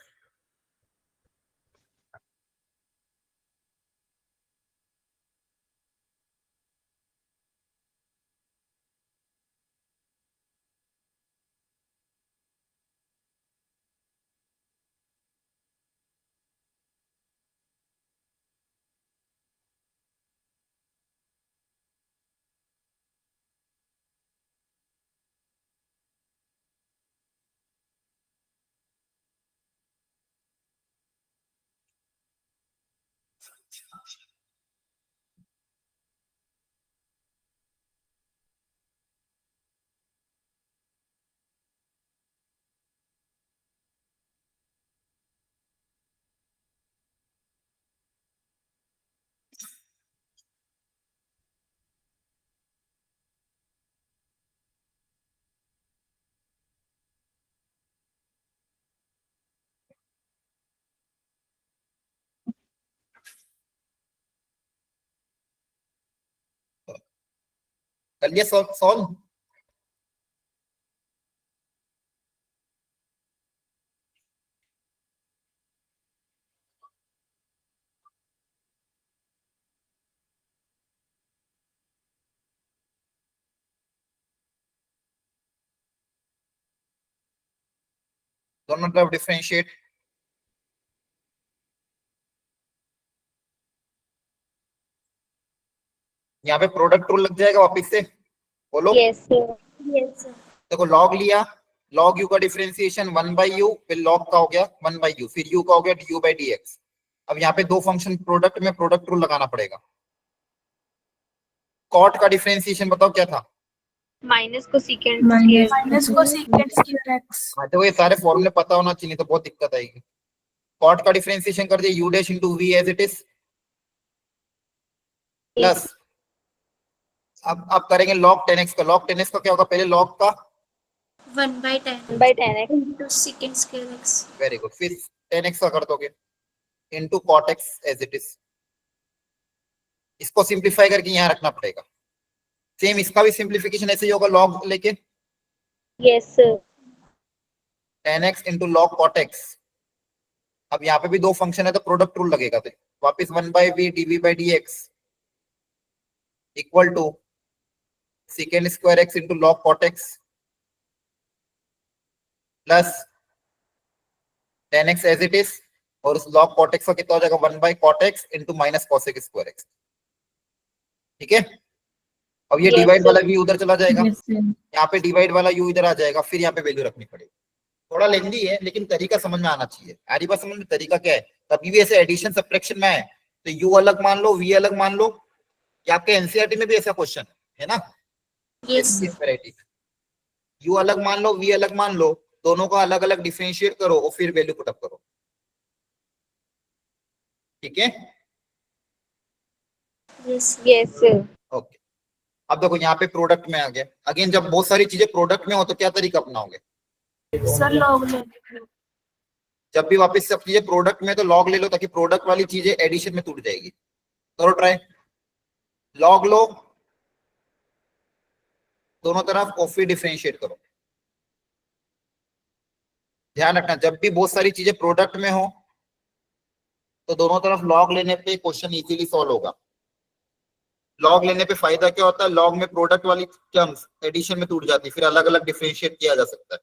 कर लिया सॉल्व? दोनों तरफ डिफरेंशिएट, यहाँ पे प्रोडक्ट रूल लग जाएगा वापस से, बोलो। Yes, sir. Yes, sir. देखो log लिया, log u का डिफरेंशिएशन 1 by u, फिर log का हो गया 1 by u, फिर u का हो गया du by dx। अब यहाँ पे दो फंक्शन प्रोडक्ट में प्रोडक्ट रूल लगाना पड़ेगा। cot का डिफरेंशिएशन बताओ क्या था? Minus cosecant. Minus. Minus cosecant square x. हाँ, तो ये सारे फॉर्मूले पता होना चाहिए, तो बहुत दिक्कत आएगी। cot का डिफरेंशिएशन कर दिया u dash into v as it is plus, अब करेंगे log 10x का। log 10x का क्या होगा? पहले log का 1 by 10 By 10x. into secant square x. Very good, फिर 10x का कर दोगे into cot x as it is. इसको सिंप्लीफाई करके यहाँ रखना पड़ेगा। सेम इसका भी सिंप्लीफिकेशन ऐसे ही होगा, log लेके Yes, sir. 10x into log cot x। अब यहाँ पे भी दो फंक्शन है तो प्रोडक्ट रूल लगेगा, तो वापस 1 by v dv by dx equal to secant square x into log cot x plus 10x as it is और उस log cot x का कितना हो जाएगा 1 by cot x into minus cosec square x। ठीक है, अब ये Yes, डिवाइड sir. वाला v उधर चला जाएगा, Yes, sir. यहाँ पे डिवाइड वाला u इधर आ जाएगा, फिर यहाँ पे वैल्यू रखनी पड़ेगी। थोड़ा लेंदी है लेकिन तरीका समझ में आना चाहिए। आरी बात समझ में, तरीका क्या है, कभी भी ऐसे एडिशन सब्ट्रैक्शन में है तो u अलग मान लो, v अलग मान लो, कि आपके एनसीईआरटी में भी ऐसा क्वेश्चन है ना, यस इस वैरायटी u अलग मान लो, v अलग मान लो, दोनों को अलग अलग डिफरेंशिएट करो और फिर वैल्यू पुट अप करो। ठीक है, यस Yes, sir. ओके। अब देखो यहाँ पे प्रोडक्ट में आ गया। अगेन जब बहुत सारी चीजें प्रोडक्ट में हो तो क्या तरीका अपनाओगे, सर लॉग ले जब भी वापस सब चीजें प्रोडक्ट में तो लॉग ले लो, ताकि प्रोडक्ट वाली चीजें एडिशन में टूट जाएगी। करो ट्राई, लॉग लो दोनों तरफ और फिर डिफरेंशिएट करो। ध्यान रखना जब भी बहुत सारी चीजें प्रोडक्ट में हो तो दोनों तरफ लॉग लेने पे क्वेश्चन इजीली सॉल्व होगा। लॉग लेने पे फायदा क्या होता है, लॉग में प्रोडक्ट वाली टर्म्स एडिशन में टूट जाती है, फिर अलग अलग डिफरेंशिएट किया जा सकता है।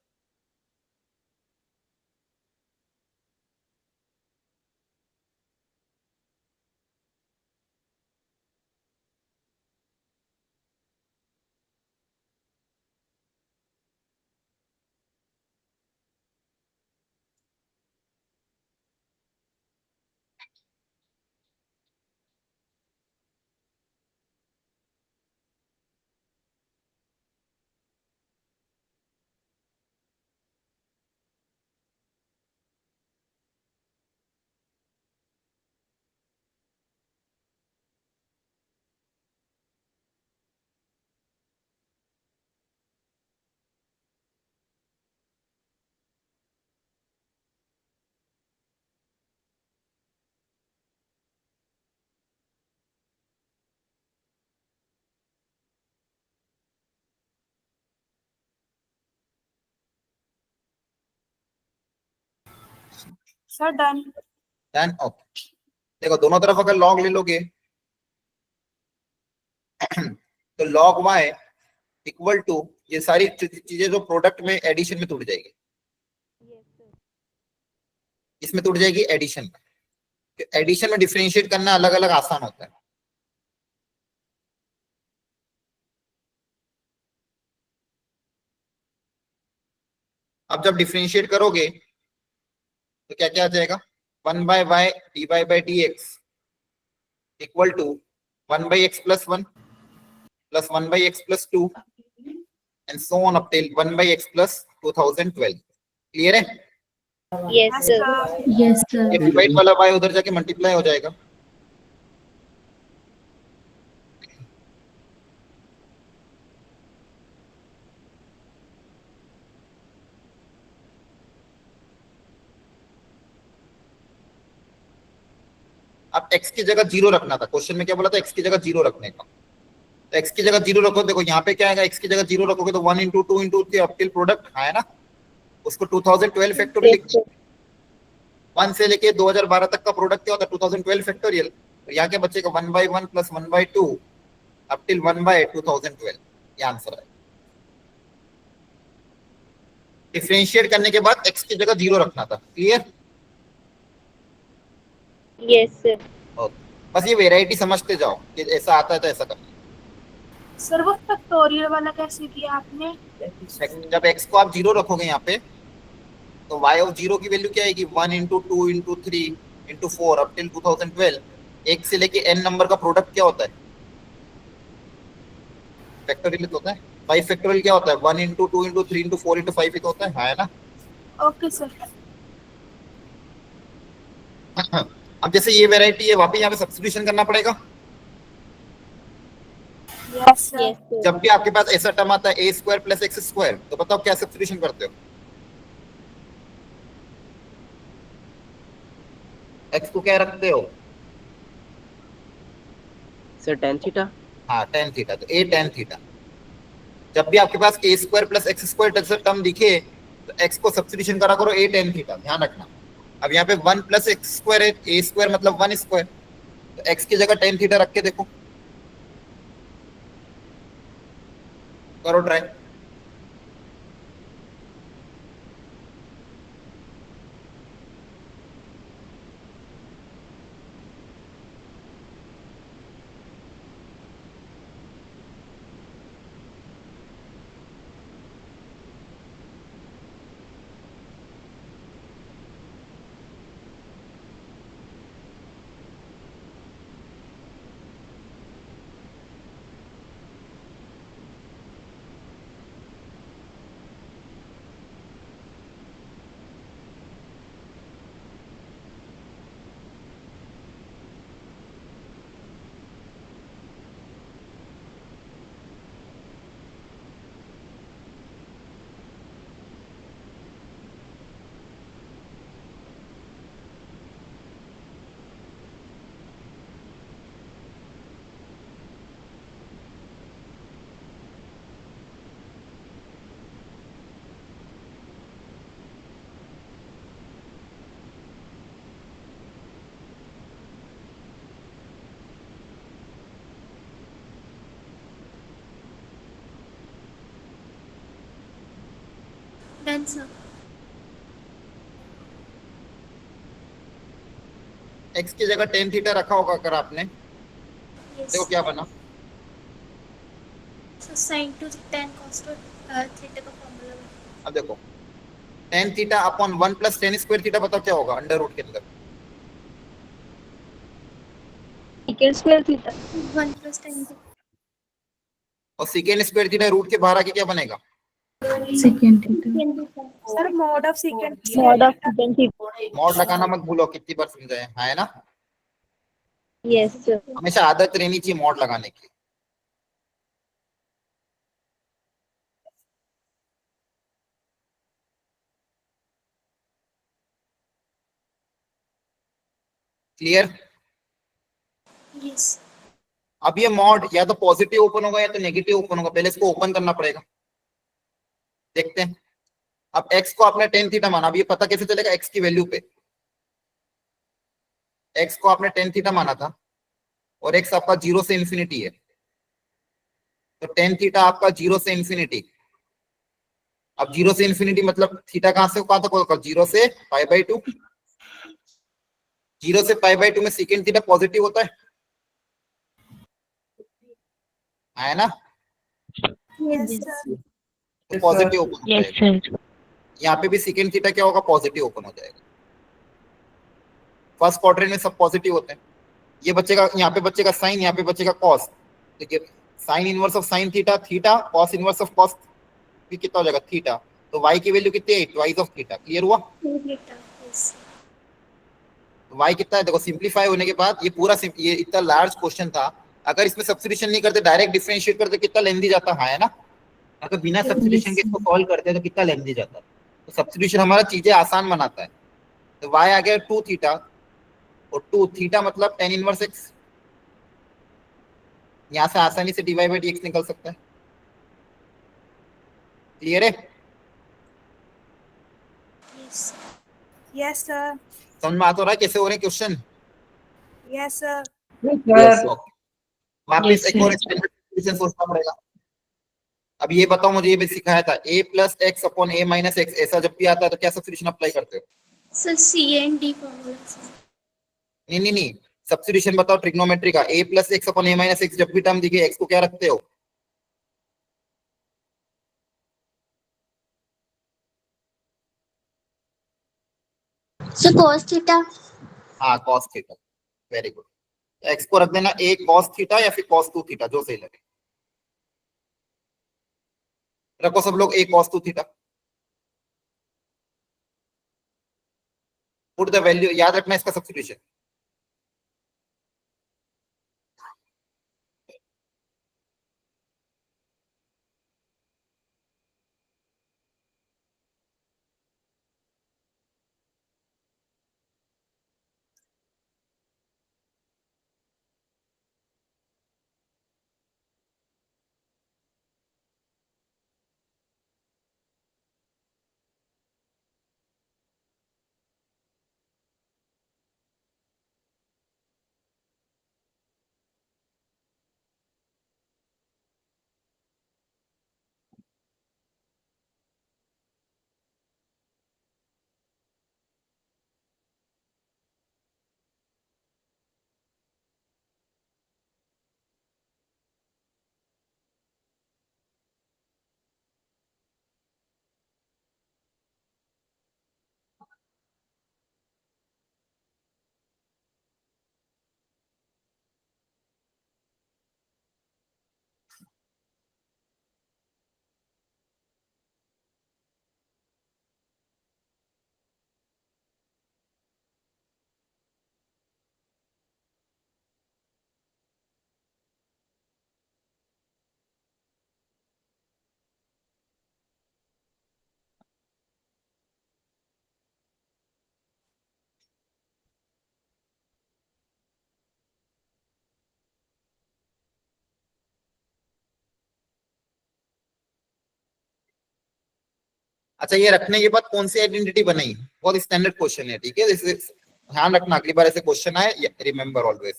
सर डन देन ओके, देखो दोनों तरफ अगर लॉग ले लोगे तो लॉग y इक्वल टू ये सारी चीजें जो प्रोडक्ट में एडिशन में टूट जाएगी, Yes, sir. इसमें टूट जाएगी एडिशन में। एडिशन में डिफरेंशिएट करना अलग अलग आसान होता है। अब जब डिफरेंशिएट करोगे तो क्या क्या आ जाएगा, 1 by y dy by dx equal to 1 by x plus 1 plus 1 by x plus 2 and so on up till 1 by x plus 2012। Clear है, Yes, yes sir. Sir Yes, sir. ये डिवाइड वाला y उधर जाके multiply हो जाएगा। अब x की जगह 0 रखना था, क्वेश्चन में क्या बोला था, x की जगह 0 रखने का। तो x की जगह 0 रखो, देखो यहाँ पे क्या आएगा, x की जगह 0 रखोगे तो 1 into 2 into 3 up till product है ना, उसको 2012 फैक्टोरियल Yes, sir. 1 से लेके 2012 तक का प्रोडक्ट क्या होता है 2012 फैक्टोरियल। तो यहाँ क्या बचेगा 1 by 1 plus 1 by 2 up till 1 by 2012, ये आंसर है। डिफरेंशिएट करने के बाद x की जगह 0 रखना था। Clear, Yes, sir. बस ये वेराइटी समझते जाओ कि ऐसा आता है तो ऐसा करना। सर वो फैक्टोरियल वाला कैसे किया आपने जब x को आप 0 रखोगे यहाँ पे तो y ऑफ 0 की वैल्यू क्या आएगी 1 into 2 into 3 into 4 up till 2012। एक से लेके n नंबर का प्रोडक्ट क्या होता है, फैक्टोरियल होता है। बाई फैक्टोरियल क्या होता है 1 into 2 into 3 into 4 into 5 ही तो होता है ना। ओके सर अब जैसे ये वैरायटी है वापस यहाँ पे सब्स्टिट्यूशन करना पड़ेगा। Yes sir Yes, sir. जब भी आपके पास ऐसा टर्म आता है a square plus x square, तो बताओ क्या सब्स्टिट्यूशन करते हो, x को क्या रखते हो, सर tan थीटा। हाँ tan थीटा, तो a tan थीटा। जब भी आपके पास a square plus x square जैसा टर्म दिखे तो x को सब्स्टिट्यूशन करा करो a tan थीटा, ध्यान रखना। अब यहाँ पे 1 प्लस एक्स स्क्वायर है, a स्क्वायर मतलब 1 स्क्वायर, तो x की जगह tan थीटा रख के देखो, करो ट्राई। 10 सर। x की जगह tan थीटा रखा होगा अगर आपने, देखो क्या बना, so sin two tan cos two theta का फॉर्मूला। अब देखो tan theta upon 1 plus tan square theta, बताओ क्या होगा अंडर रूट के अंदर, secant square theta. 1 plus tan और सेकेंड स्क्वायर थीटा रूट के बाहर आके क्या बनेगा, second theta. Sir mod of second Mod of secant theta. Mod लगाना मत भूलो, कितनी बार समझाए, है ना, Yes, sir. हमेशा आदत रहनी चाहिए मॉड लगाने की। क्लियर। यस। अब ये मॉड या तो पॉजिटिव ओपन होगा या तो नेगेटिव ओपन होगा, पहले इसको ओपन करना पड़ेगा, देखते हैं। अब x को आपने tan थीटा माना, अब ये पता कैसे चलेगा x की वैल्यू पे, x को आपने tan थीटा माना था और x आपका 0 से इंफिनिटी है, तो tan थीटा आपका 0 से इंफिनिटी, अब 0 से इंफिनिटी मतलब थीटा कहां तक होगा, 0 से π/2, 0 से π/2 में सेकेंड थीटा पॉजिटिव होता है ना, यस सर। तो पॉजिटिव ओपन होता Yes, है, sir. यहाँ पे भी सेकेंड थीटा क्या होगा, पॉजिटिव ओपन हो जाएगा। फर्स्ट क्वाड्रेंट में सब पॉजिटिव होते हैं, ये बचेगा, यहाँ पे बचेगा साइन, यहाँ पे बचेगा कॉस, देखिए sine inverse of sine theta theta, cos inverse of cos भी कितना हो जाएगा थीटा, तो y की वैल्यू कितनी है, ट्वाइस ऑफ थीटा। क्लियर हुआ, यस। y कितना है, देखो सिंपलीफाई होने के बाद ये पूरा ये इतना लार्ज क्वेश्चन था, अगर इसमें सब्स्टिट्यूशन नहीं करते डायरेक्ट डिफरेंशिएट करते कितना लेंथी जाता है ना, अगर बिना सब्स्टिट्यूशन के इसको सॉल्व करते तो कितना लेंथी जाता, तो सब्स्टिट्यूशन हमारा चीजें आसान बनाता है। तो y आ गया 2 थीटा, और 2 थीटा मतलब tan इनवर्स x, यहां से आसानी से dy बाई dx निकल सकता है। क्लियर है, यस। Yes sir. समझ में आता हो रहा है कैसे हो रहे हैं question, yes sir. Yes, sir. वापस Yes, एक और sir. एक्सपेरिमेंट सोचना पड़ेगा। अब ये बताओ, मुझे ये भी सिखाया था a plus x upon a minus x, ऐसा जब भी आता है तो क्या सब्स्टिट्यूशन अप्लाई करते हो, sir C and D formula sir. नहीं, सब्स्टिट्यूशन बताओ ट्रिग्नोमेट्री का, a plus x upon a minus x, जब भी टर्म दिखे x को क्या रखते हो, सर cos थीटा। हाँ cos theta, very good, x को रख देना a cos थीटा या फिर cos 2 थीटा, जो सही लगे, रखो सब लोग a cos 2 theta, put the value, याद रखना इसका सब्स्टिट्यूशन, अच्छा ये रखने के बाद कौन सी आइडेंटिटी बनाई, बहुत स्टैंडर्ड क्वेश्चन है, ठीक है, जैसे ध्यान रखना अगली बार ऐसे क्वेश्चन आए, रिमेंबर ऑलवेज,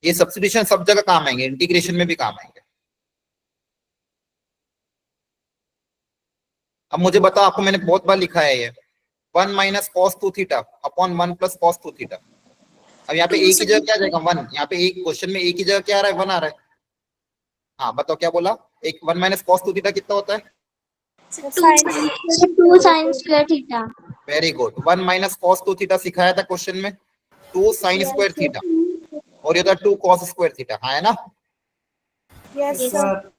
ये सब्स्टिट्यूशन सब जगह काम आएंगे, इंटीग्रेशन में भी काम आएंगे। अब मुझे बताओ, आपको मैंने बहुत बार लिखा है ये 1 minus cos 2 theta upon 1 plus cos 2 theta. अब यहाँ पे एक ही जगह क्या आ जाएगा 1, यहाँ पे एक क्वेश्चन में एक ही जगह क्या आ रहा है 1 आ रहा है। हाँ बताओ क्या बोला, एक 1 माइनस कॉस 2 थीटा कितना होता है? 2 sin square theta. Very good, 1 minus cos 2 theta सिखाया था क्वेश्चन में, 2 साइन स्क्वायर थीटा, और ये था 2 कॉस स्क्वायर थीटा, हाँ है ना। Yes Yes, sir. sir.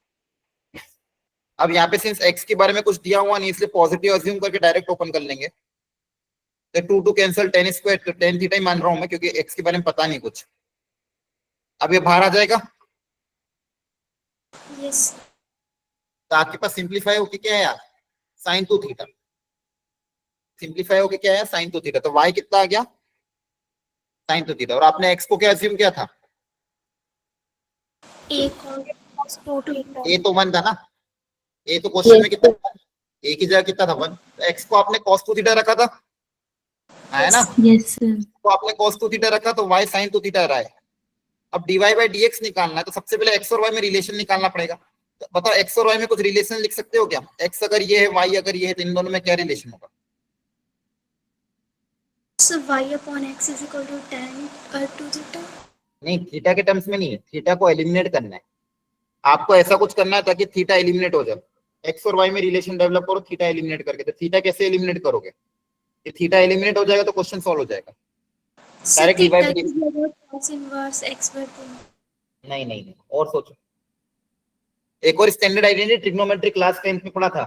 अब यहाँ पे सिंस x के बारे में कुछ दिया हुआ नहीं, इसलिए पॉजिटिव अज्यूम करके डायरेक्ट ओपन कर लेंगे। तो 2 टू कैंसिल, tan स्क्वायर, तो tan थीटा ही मान रहा हूं मैं, क्योंकि x के बारे में पता नहीं कुछ। अब ये बाहर आ जाएगा, यस तो आपके पास सिंप्लीफाई होके क्या है यार, साइन 2 थीटा। सिंप्लीफाई होके क्या है, साइन 2 थीटा। तो y कितना आ गया, साइन 2 थीटा। और आपने x को क्या अज्यूम किया था, एक और cos 2 थीटा। a तो 1 था ना, a तो क्वेश्चन में कितना था, a की जगह कितना था 1, तो x को आपने cos 2 थीटा रखा था, है ना। Yes sir. तो आपने cos 2 थीटा रखा, तो y sin 2 थीटा रहा है। अब dy बाई dx निकालना है, तो सबसे पहले x और y में रिलेशन निकालना पड़ेगा। तो बताओ x और y में कुछ रिलेशन लिख सकते हो क्या, x अगर ये है y अगर ये है, तो इन दोनों में क्या रिलेशन होगा? So y upon x is equal to tan 2 theta. नहीं, थीटा के टर्म्स में नहीं है, थीटा को एलिमिनेट करना है। आपको ऐसा कुछ करना है ताकि थीटा एलिमिनेट हो जाए। x और y में रिलेशन डेवलप करो थीटा एलिमिनेट करके। तो थीटा कैसे एलिमिनेट करोगे, कि थीटा एलिमिनेट हो जाएगा तो क्वेश्चन सॉल्व हो जाएगा। So direct theta divide. की जगह cos inverse x by 2। नहीं नहीं नहीं, और सोचो। एक और standard identity trigonometry class 10th में पढ़ा था।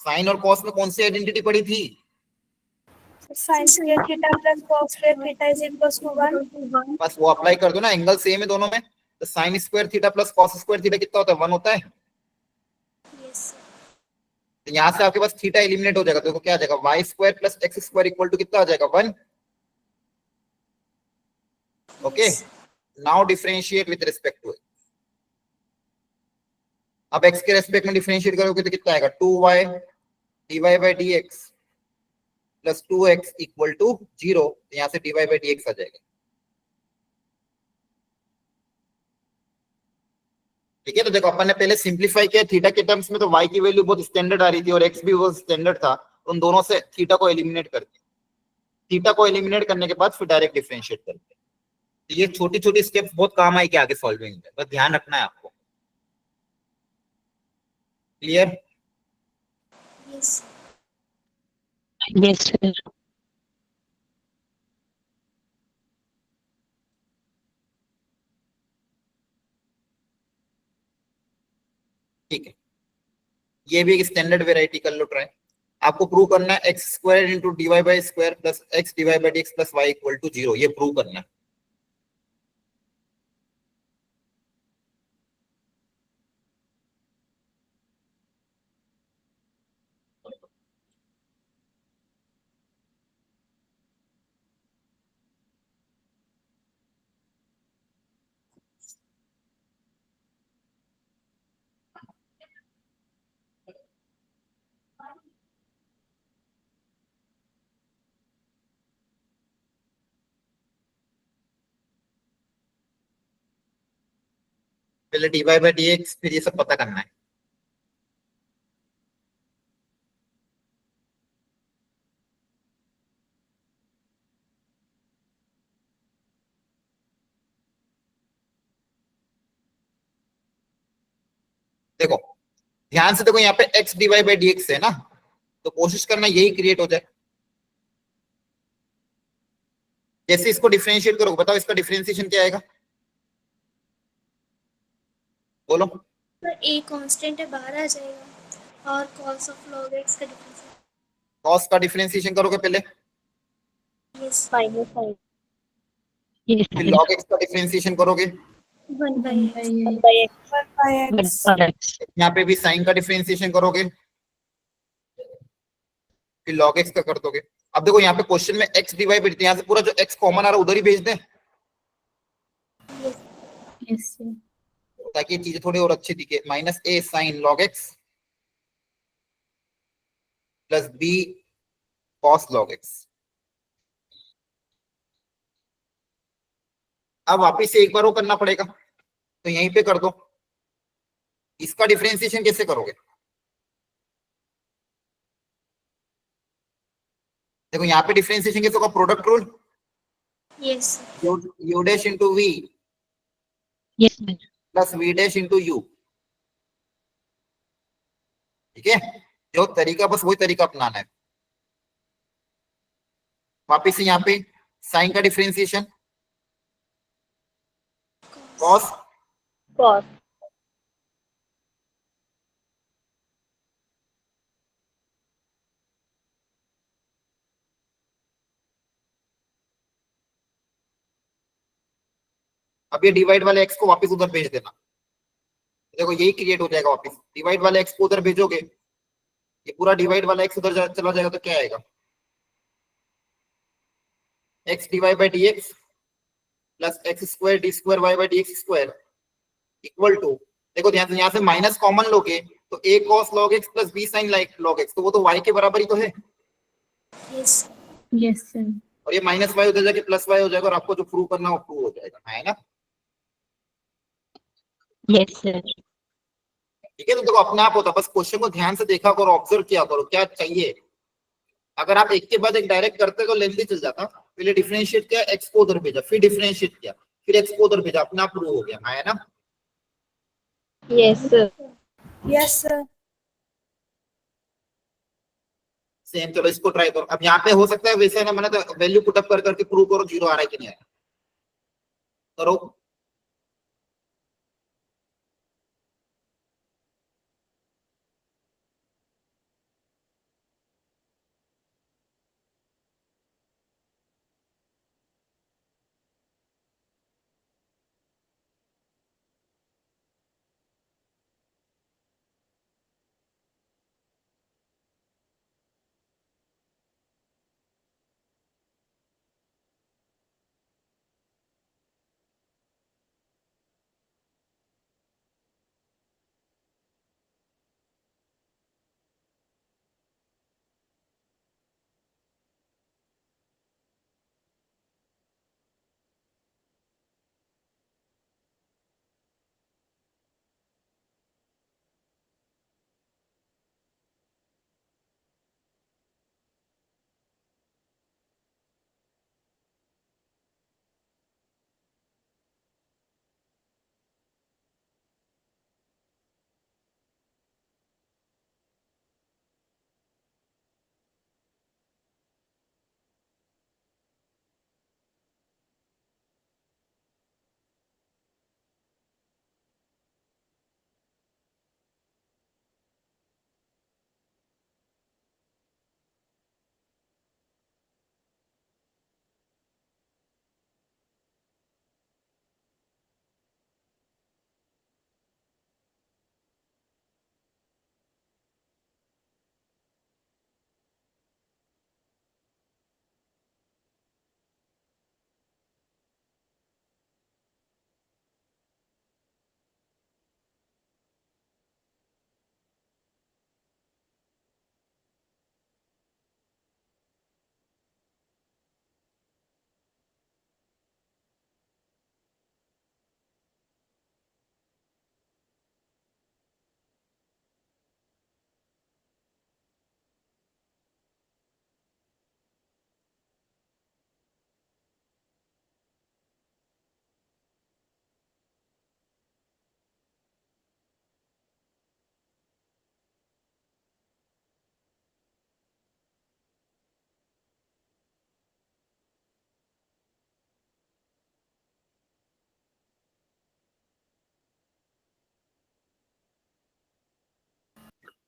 साइन और कॉस में कौन सी आइडेंटिटी पढ़ी थी? sin square theta plus cos square theta is equal to 1। बस वो अप्लाई कर दो ना, एंगल सेम है दोनों में। तो sine square theta plus cos square theta कितना होता है, 1 होता है। यस तो यहाँ से आपके पास थीटा एलिमिनेट हो जाएगा, तो क्या आ जाएगा, y square plus x square equal to कितना आ जाएगा, 1। Okay, now differentiate with respect to. अब x के रेस्पेक्ट में डिफरेंशिएट करोगे तो कितना आएगा, 2y dy by dx plus 2x equal to 0। यहाँ से dy बाई dx आ जाएगा। ठीक है, तो देखो अपन ने पहले सिंप्लीफाई किया थीटा के टर्म्स में, तो y की वैल्यू बहुत स्टैंडर्ड आ रही थी और x भी वो स्टैंडर्ड था। उन दोनों से थीटा को एलिमिनेट करते, थीटा को एलिमिनेट करने के बाद फिर डायरेक्ट डिफरेंशिएट करते। ये छोटी छोटी स्टेप्स बहुत काम आएगी आगे सॉल्विंग में, बस ध्यान रखना है आपको। क्लियर? Yes Yes, sir. ठीक है, ये भी एक स्टैंडर्ड वेराइटी कर लो ट्राई। आपको प्रूव करना है x square into dy by square plus x dy by x plus y equal to 0, ये प्रूव करना है। पहले डीवाई बाई डीएक्स, फिर ये सब पता करना है। देखो ध्यान से देखो, यहाँ पे एक्स डिवाई बाई डीएक्स है ना, तो कोशिश करना यही क्रिएट हो जाए। जैसे इसको डिफरेंशिएट करोगे, बताओ इसका डिफरेंशिएशन क्या आएगा, बोलो। तो a कांस्टेंट है, बाहर आ जाएगा, और cos of log x का डिफरेंस। कॉस का डिफरेंशिएशन करोगे पहले, यस Minus sign. Yes, फिर sir. लॉग एक्स का डिफरेंशिएशन करोगे, 1 by x। 1 by x. 1 by 1 x। by x. यहाँ पे भी साइन का डिफरेंशिएशन करोगे, फिर लॉग एक्स का कर दोगे। अब देखो यहाँ पे क्वेश्चन में x डिवाइड बाई, यहाँ से पूरा जो x कॉमन आ रहा है उधर ही भेज दें, यस सर। ताकि ये चीजें थोड़ी और अच्छी दिखे। Minus a sine log x plus b cos log x. अब वापिस से एक बार वो करना पड़ेगा, तो यहीं पे कर दो। इसका डिफरेंशिएशन कैसे करोगे? देखो यहाँ पे डिफरेंशिएशन कैसे होगा? Product rule, yes u dash into v Yes, sir. Plus v dash into u. ठीक है, जो तरीका बस वही तरीका अपनाना है। वापिस से यहाँ पे साइन का डिफरेंशिएशन कॉस cos अब ये डिवाइड वाले एक्स को वापस उधर भेज देना। देखो यही क्रिएट हो जाएगा वापस, डिवाइड वाले एक्स को उधर भेजोगे, ये पूरा डिवाइड वाला एक्स उधर चला जाएगा तो क्या आएगा? X divide by d x plus x square d square y by d x square equal to, देखो ध्यान से यहाँ से माइनस कॉमन लोगे तो a cos log x plus b sin log x, तो वो तो y के बराबर ही तो है। Yes yes sir. और ये माइनस वाई उधर जाके प्लस वाई हो जाएगा और आपको जो प्रूव करना है वो प्रूव हो जाएगा, है ना? Yes, sir. ठीक है, तो देखो अपने आप होता, बस क्वेश्चन को ध्यान से देखा करो, ऑब्जर्व किया करो क्या चाहिए। अगर आप एक के बाद एक डायरेक्ट करते तो लेंथी चल जाता। पहले डिफरेंशिएट किया, एक्स को उधर भेजा, फिर डिफरेंशिएट किया, फिर एक्स को उधर भेजा, अपने आप प्रूव हो गया, है ना? yes sir yes sir. Same, चलो इसको ट्राई करो। अब यहाँ पे हो सकता है वैसे ना, मैंने तो वैल्यू पुट अप कर करके प्रूव करो जीरो आ रहा है कि नहीं आ रहा, करो।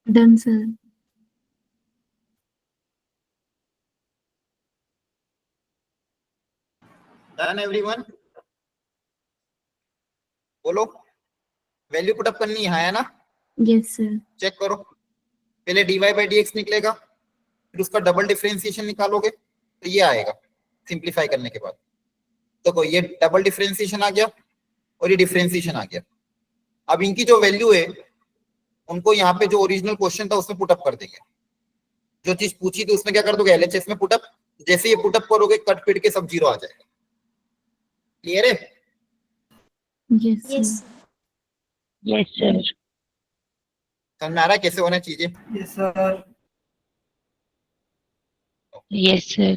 Done sir. डन एवरीवन, बोलो। वैल्यू पुट अप करनी है ना? Yes sir. चेक करो, पहले dy बाई डी एक्स निकलेगा, फिर उसका डबल डिफरेंशिएशन निकालोगे तो ये आएगा सिंप्लीफाई करने के बाद। देखो ये डबल डिफरेंशिएशन आ गया और ये डिफरेंशिएशन आ गया। अब इनकी जो वैल्यू है उनको यहाँ पे जो ओरिजिनल क्वेश्चन था उसमें पुटअप कर देंगे। जो चीज पूछी थी उसमें क्या कर दोगे? एलएचएस में पुटअप। जैसे ये पुटअप करोगे कट पिट के सब जीरो आ जाएगा। क्लियर है? Yes yes sir. Yes, sir. समझ में आ रहा है कैसे होना चीजें? Yes, sir. Yes, sir.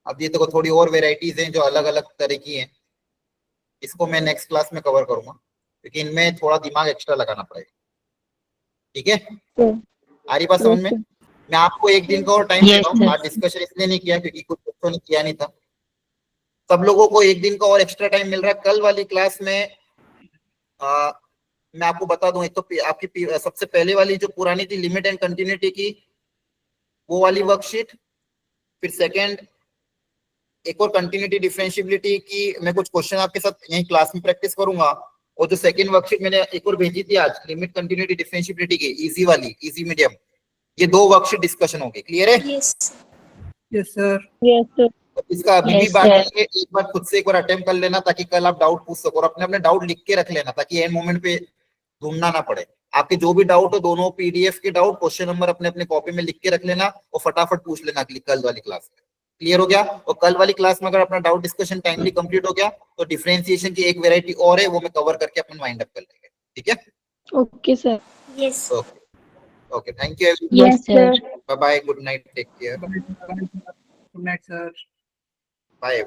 अब ये देखो थोड़ी और वेराइटीज हैं जो अलग अलग तरह की हैं, इसको मैं नेक्स्ट क्लास में कवर करूंगा क्योंकि इनमें थोड़ा दिमाग एक्स्ट्रा लगाना पड़ेगा, ठीक है? आ रही बात समझ में? मैं आपको एक दिन का और टाइम दे Yes, रहा हूँ, sir. आज डिस्कशन इसलिए नहीं किया क्योंकि कुछ बच्चों ने किया नहीं था, सब लोगों को एक दिन का और एक्स्ट्रा टाइम मिल रहा है। कल वाली क्लास में मैं आपको बता दूं, एक तो आपकी सबसे पहले वाली जो पुरानी थी लिमिट एंड कंटिन्यूटी की वो वाली वर्कशीट, फिर सेकंड एक और कंटिन्यूटी डिफरेंशिएबिलिटी की मैं कुछ क्वेश्चन आपके साथ यहीं क्लास में प्रैक्टिस करूंगा, और जो सेकंड वर्कशीट मैंने एक और भेजी थी आज लिमिट कंटिन्यूटी डिफरेंशिएबिलिटी की इजी वाली, इजी मीडियम, ये दो वर्कशीट डिस्कशन होंगे। क्लियर है? Yes Yes, sir. Yes, sir. इसका अभी भी Yes, बाकी sir. है, एक बार खुद से एक बार अटेम्प्ट कर लेना ताकि कल आप डाउट पूछ सको, और अपने अपने डाउट लिख के रख लेना ताकि एंड मोमेंट पे ढूंढना ना पड़े। आपके जो भी डाउट हो दोनों पीडीएफ के डाउट क्वेश्चन नंबर अपने अपने कॉपी में लिख के रख लेना और फटाफट पूछ लेना कल वाली क्लास में। क्लियर हो गया? और कल वाली क्लास में अगर अपना डाउट डिस्कशन टाइमली कंप्लीट हो गया तो डिफरेंशिएशन की एक वैरायटी और है, वो मैं कवर करके अपन वाइंड अप कर लेंगे, ठीक है? Okay, sir. Yes okay, thank you, Yes, sir. Bye bye, good night, take care, Good night, sir. Bye.